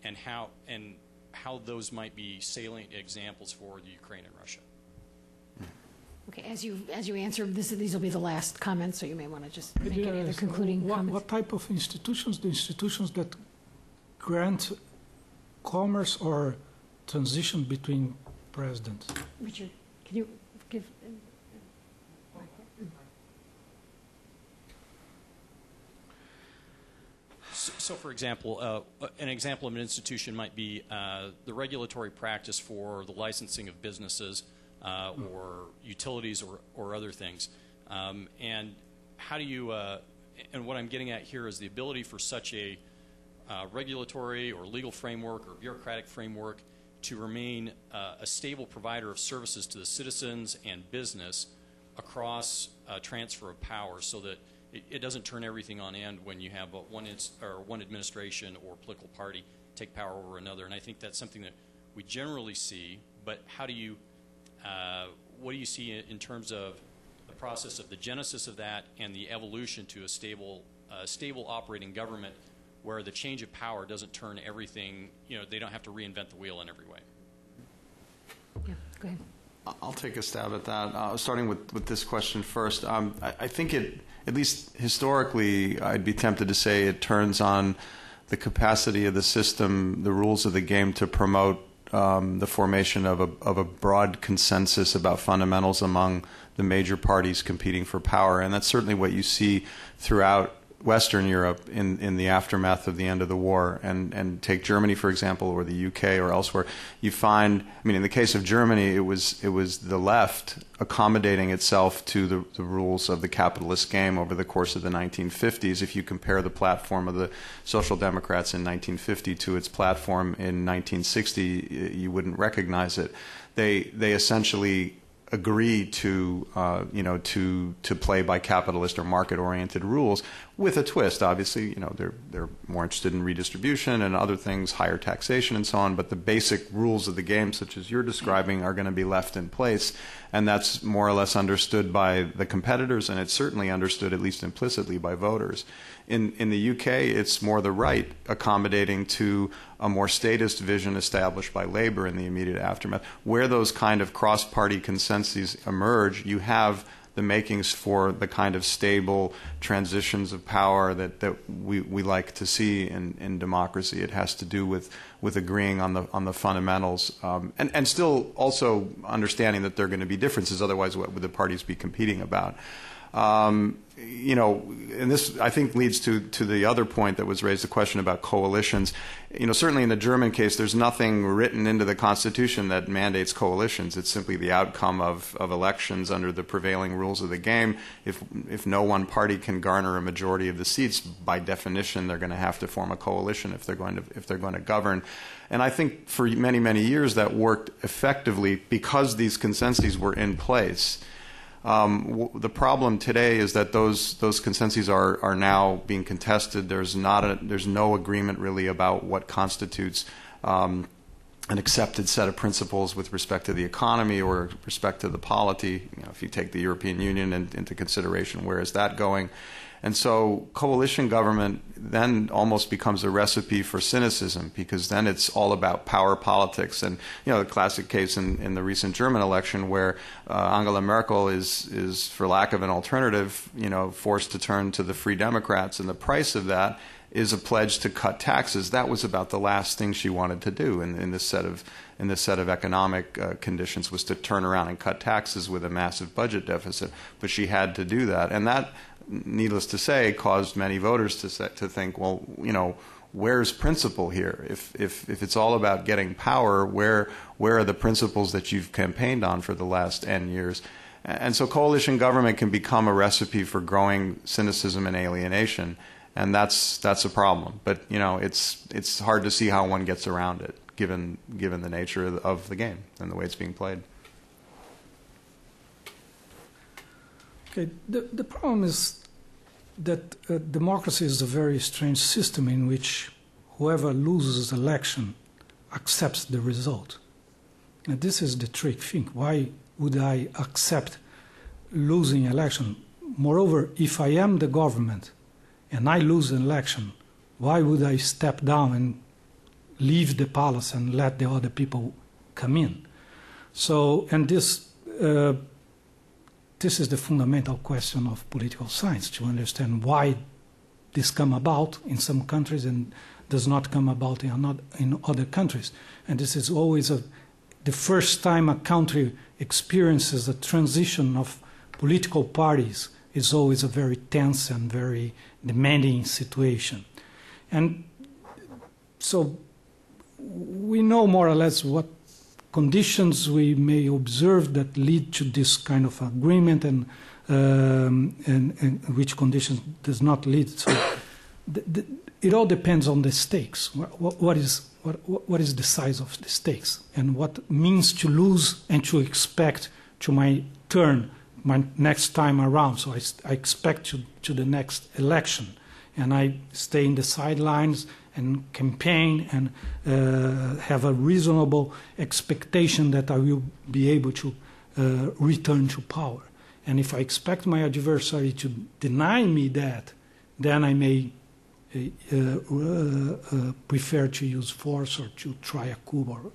and how those might be salient examples for the Ukraine and Russia? Okay, as you answer, these will be the last comments, so you may want to just make any other concluding comments. What type of institutions? The institutions that grant commerce or transition between presidents? Richard, can you give... So, for example, an example of an institution might be the regulatory practice for the licensing of businesses or utilities or other things. And how do you, and what I'm getting at here is the ability for such a regulatory or legal framework or bureaucratic framework to remain a stable provider of services to the citizens and business across transfer of power, so that it doesn't turn everything on end when you have one administration or political party take power over another. And I think that's something that we generally see. But how do you, what do you see in terms of the process of the genesis of that and the evolution to a stable operating government, where the change of power doesn't turn everything? You know, they don't have to reinvent the wheel in every way. Yeah, go ahead. I'll take a stab at that, starting with this question first. I think at least historically, I'd be tempted to say it turns on the capacity of the system, the rules of the game, to promote the formation of a broad consensus about fundamentals among the major parties competing for power. And that's certainly what you see throughout Western Europe in the aftermath of the end of the war. And take Germany, for example, or the UK or elsewhere. You find, I mean, in the case of Germany, it was the left accommodating itself to the rules of the capitalist game over the course of the 1950s. If you compare the platform of the Social Democrats in 1950 to its platform in 1960, you wouldn't recognize it. They essentially agree to to play by capitalist or market-oriented rules, with a twist. Obviously, they're more interested in redistribution and other things, higher taxation and so on. But the basic rules of the game, such as you're describing, are going to be left in place, and that's more or less understood by the competitors, and it's certainly understood, at least implicitly, by voters. In the UK, it's more the right accommodating to a more statist vision established by Labour in the immediate aftermath. Where those kind of cross-party consensus emerge, you have the makings for the kind of stable transitions of power that we like to see in democracy. It has to do with with agreeing on the fundamentals, and still also understanding that there are going to be differences. Otherwise, what would the parties be competing about? You know, and this, I think, leads to the other point that was raised, the question about coalitions. You know, certainly in the German case, there's nothing written into the Constitution that mandates coalitions. It's simply the outcome of elections under the prevailing rules of the game. If no one party can garner a majority of the seats, by definition, they're going to have to form a coalition if they're going to govern. And I think for many, many years that worked effectively because these consensus were in place. The problem today is that those consensus are now being contested. There's no agreement really about what constitutes an accepted set of principles with respect to the economy or respect to the polity. You know, if you take the European Union into consideration, where is that going? And so coalition government then almost becomes a recipe for cynicism, because then it's all about power politics. And, you know, the classic case in the recent German election where Angela Merkel is, for lack of an alternative, you know, forced to turn to the Free Democrats, and the price of that is a pledge to cut taxes. That was about the last thing she wanted to do in this set of economic conditions, was to turn around and cut taxes with a massive budget deficit. But she had to do that, and that, needless to say, caused many voters to think, well, you know, where's principle here? If it's all about getting power, where are the principles that you've campaigned on for the last N years? And so coalition government can become a recipe for growing cynicism and alienation, and that's a problem. But, you know, it's hard to see how one gets around it, given the nature of the game and the way it's being played. Okay, the problem is that democracy is a very strange system in which whoever loses the election accepts the result. And this is the trick thing. Why would I accept losing election? Moreover, if I am the government and I lose an election, why would I step down and leave the palace and let the other people come in? So, and this is the fundamental question of political science, to understand why this come about in some countries and does not come about in other countries. And this is always the first time a country experiences a transition of political parties is always a very tense and very demanding situation. And so we know more or less what conditions we may observe that lead to this kind of agreement, and which conditions does not lead. So it all depends on the stakes. What is the size of the stakes, and what means to lose and to expect to my turn, my next time around. So I expect to the next election, and I stay in the sidelines and campaign and have a reasonable expectation that I will be able to return to power. And if I expect my adversary to deny me that, then I may prefer to use force or to try a coup or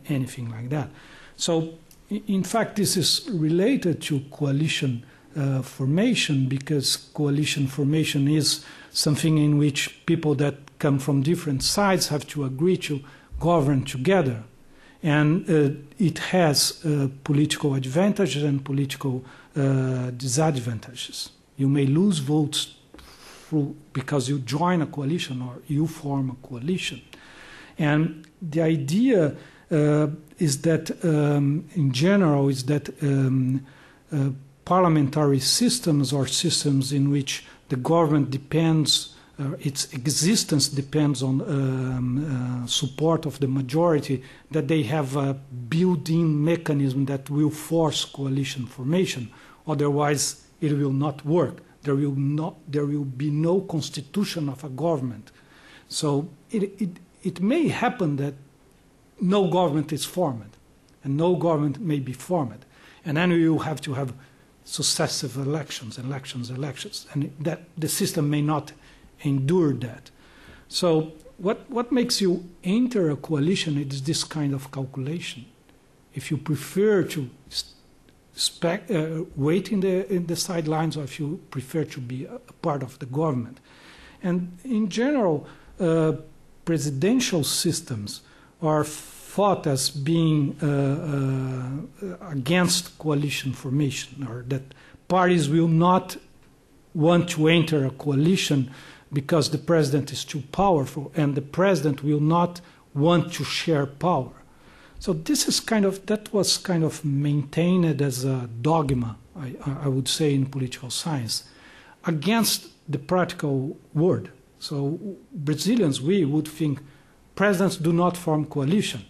anything like that. So, in fact, this is related to coalition formation, because coalition formation is something in which people that come from different sides have to agree to govern together. And it has political advantages and political disadvantages. You may lose votes because you join a coalition or you form a coalition. And the idea is that, in general, is that parliamentary systems are systems in which the government depends, its existence depends on support of the majority, that they have a built-in mechanism that will force coalition formation. Otherwise, it will not work. There will be no constitution of a government. So it may happen that no government is formed, and no government may be formed. And then you have to have successive elections, and that the system may not endure that. So what makes you enter a coalition is this kind of calculation. If you prefer to wait in the sidelines, or if you prefer to be a part of the government. And in general, presidential systems are thought as being against coalition formation, or that parties will not want to enter a coalition because the president is too powerful, and the president will not want to share power. So this is that was kind of maintained as a dogma, I would say, in political science, against the practical world. So Brazilians, we would think presidents do not form coalition,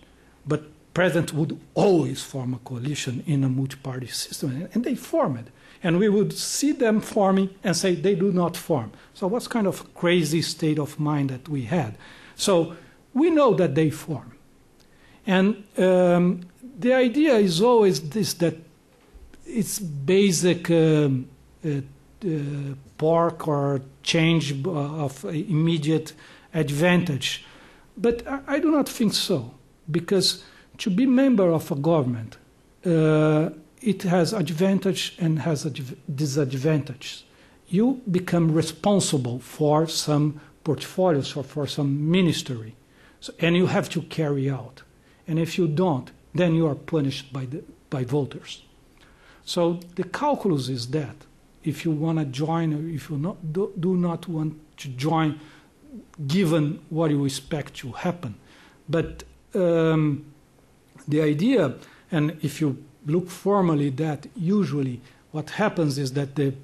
but presidents would always form a coalition in a multi-party system, and they form it. And we would see them forming and say they do not form. So what's kind of crazy state of mind that we had? So we know that they form. And the idea is always this, that it's basic pork or change of immediate advantage. But I do not think so, because to be member of a government, it has advantage and has disadvantage. You become responsible for some portfolios or for some ministry, and you have to carry out. And if you don't, then you are punished by voters. So the calculus is that if you want to join, or if you do not want to join, given what you expect to happen. But the idea, and if you look formally, that usually what happens is that the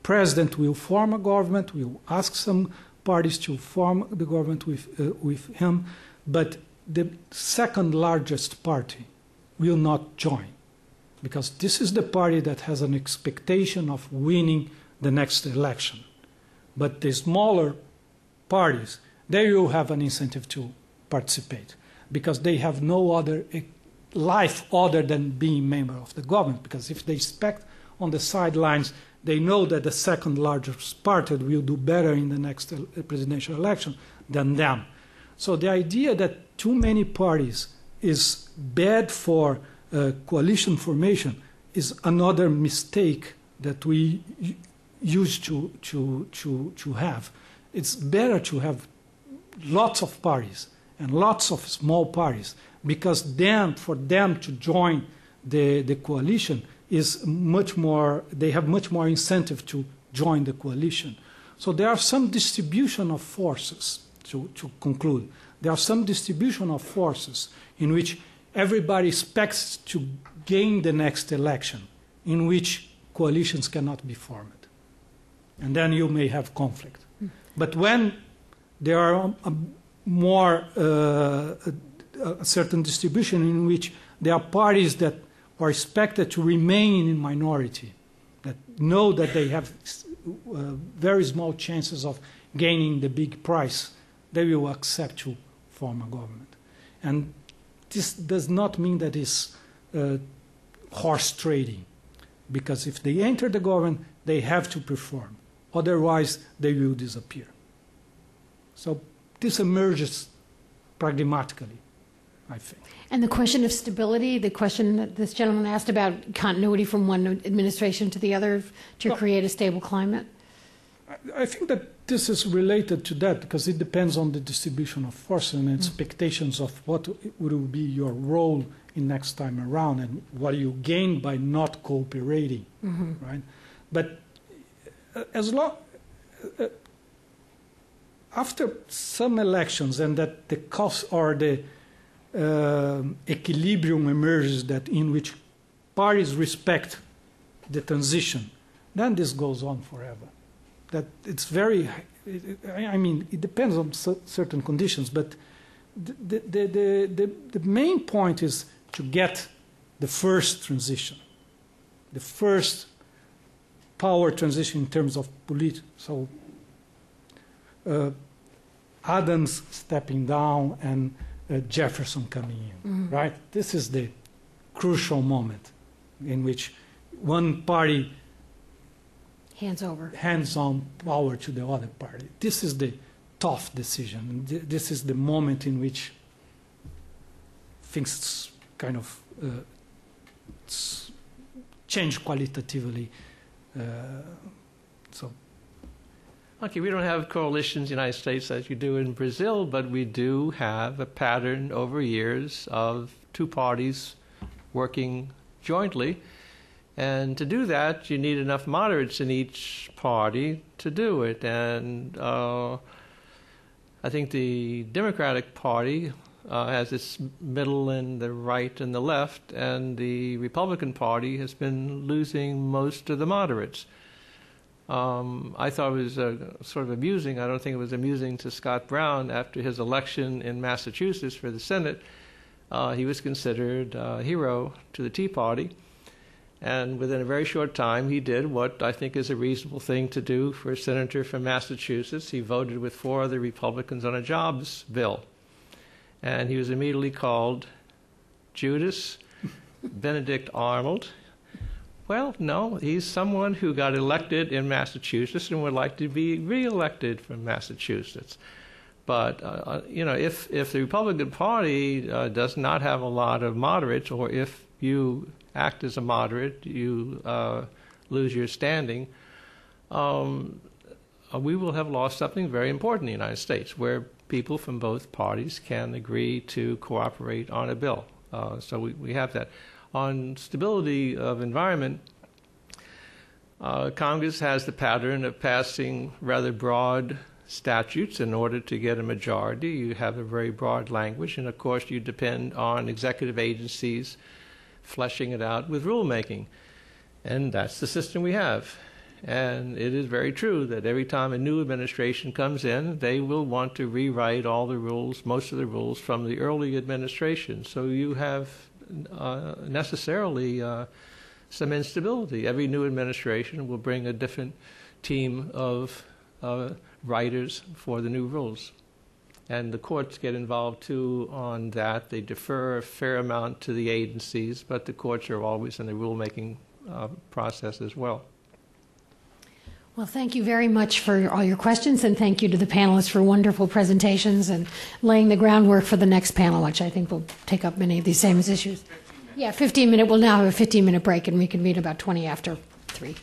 president will form a government, will ask some parties to form the government with him, but the second largest party will not join, because this is the party that has an expectation of winning the next election. But the smaller parties, they will have an incentive to participate, because they have no other life other than being member of the government. Because if they expect on the sidelines, they know that the second largest party will do better in the next presidential election than them. So the idea that too many parties is bad for coalition formation is another mistake that we used to have. It's better to have lots of parties and lots of small parties, because for them to join the coalition is much more, they have much more incentive to join the coalition. So there are some distribution of forces, to conclude. There are some distribution of forces in which everybody expects to gain the next election, in which coalitions cannot be formed. And then you may have conflict. But when there are a certain distribution in which there are parties that are expected to remain in minority, that know that they have very small chances of gaining the big prize, they will accept to form a government. And this does not mean that it's horse trading, because if they enter the government, they have to perform. Otherwise, they will disappear. So this emerges pragmatically, I think. And the question of stability, the question that this gentleman asked about continuity from one administration to the other to create a stable climate? I think that this is related to that, because it depends on the distribution of force and expectations of what will be your role in next time around and what you gain by not cooperating, right? But as long after some elections, and that the cost or the equilibrium emerges, that in which parties respect the transition, then this goes on forever. That it's very, I mean, it depends on certain conditions, but the main point is to get the first transition, the first power transition in terms of politics. So Adams stepping down and Jefferson coming in, right? This is the crucial moment in which one party hands on power to the other party. This is the tough decision. This is the moment in which things kind of change qualitatively. So Okay, we don't have coalitions in the United States as you do in Brazil, but we do have a pattern over years of two parties working jointly. And to do that, you need enough moderates in each party to do it. And I think the Democratic Party has its middle and the right and the left, and the Republican Party has been losing most of the moderates. I thought it was sort of amusing. I don't think it was amusing to Scott Brown after his election in Massachusetts for the Senate. He was considered a hero to the Tea Party. And within a very short time, he did what I think is a reasonable thing to do for a senator from Massachusetts. He voted with 4 other Republicans on a jobs bill. And he was immediately called Judas Benedict Arnold. Well, no, he's someone who got elected in Massachusetts and would like to be reelected from Massachusetts. But, if the Republican Party does not have a lot of moderates, or if you act as a moderate, you lose your standing, we will have lost something very important in the United States, where people from both parties can agree to cooperate on a bill. So we have that. On stability of environment, Congress has the pattern of passing rather broad statutes in order to get a majority. You have a very broad language, and of course you depend on executive agencies fleshing it out with rulemaking. And that's the system we have. And it is very true that every time a new administration comes in, they will want to rewrite all the rules, most of the rules from the early administration. So you have necessarily some instability. Every new administration will bring a different team of writers for the new rules. And the courts get involved, too, on that. They defer a fair amount to the agencies, but the courts are always in the rulemaking process as well. Well, thank you very much for all your questions, and thank you to the panelists for wonderful presentations and laying the groundwork for the next panel, which I think will take up many of these same issues. Yeah, 15-minute. We'll now have a 15-minute break and reconvene about 20 after 3.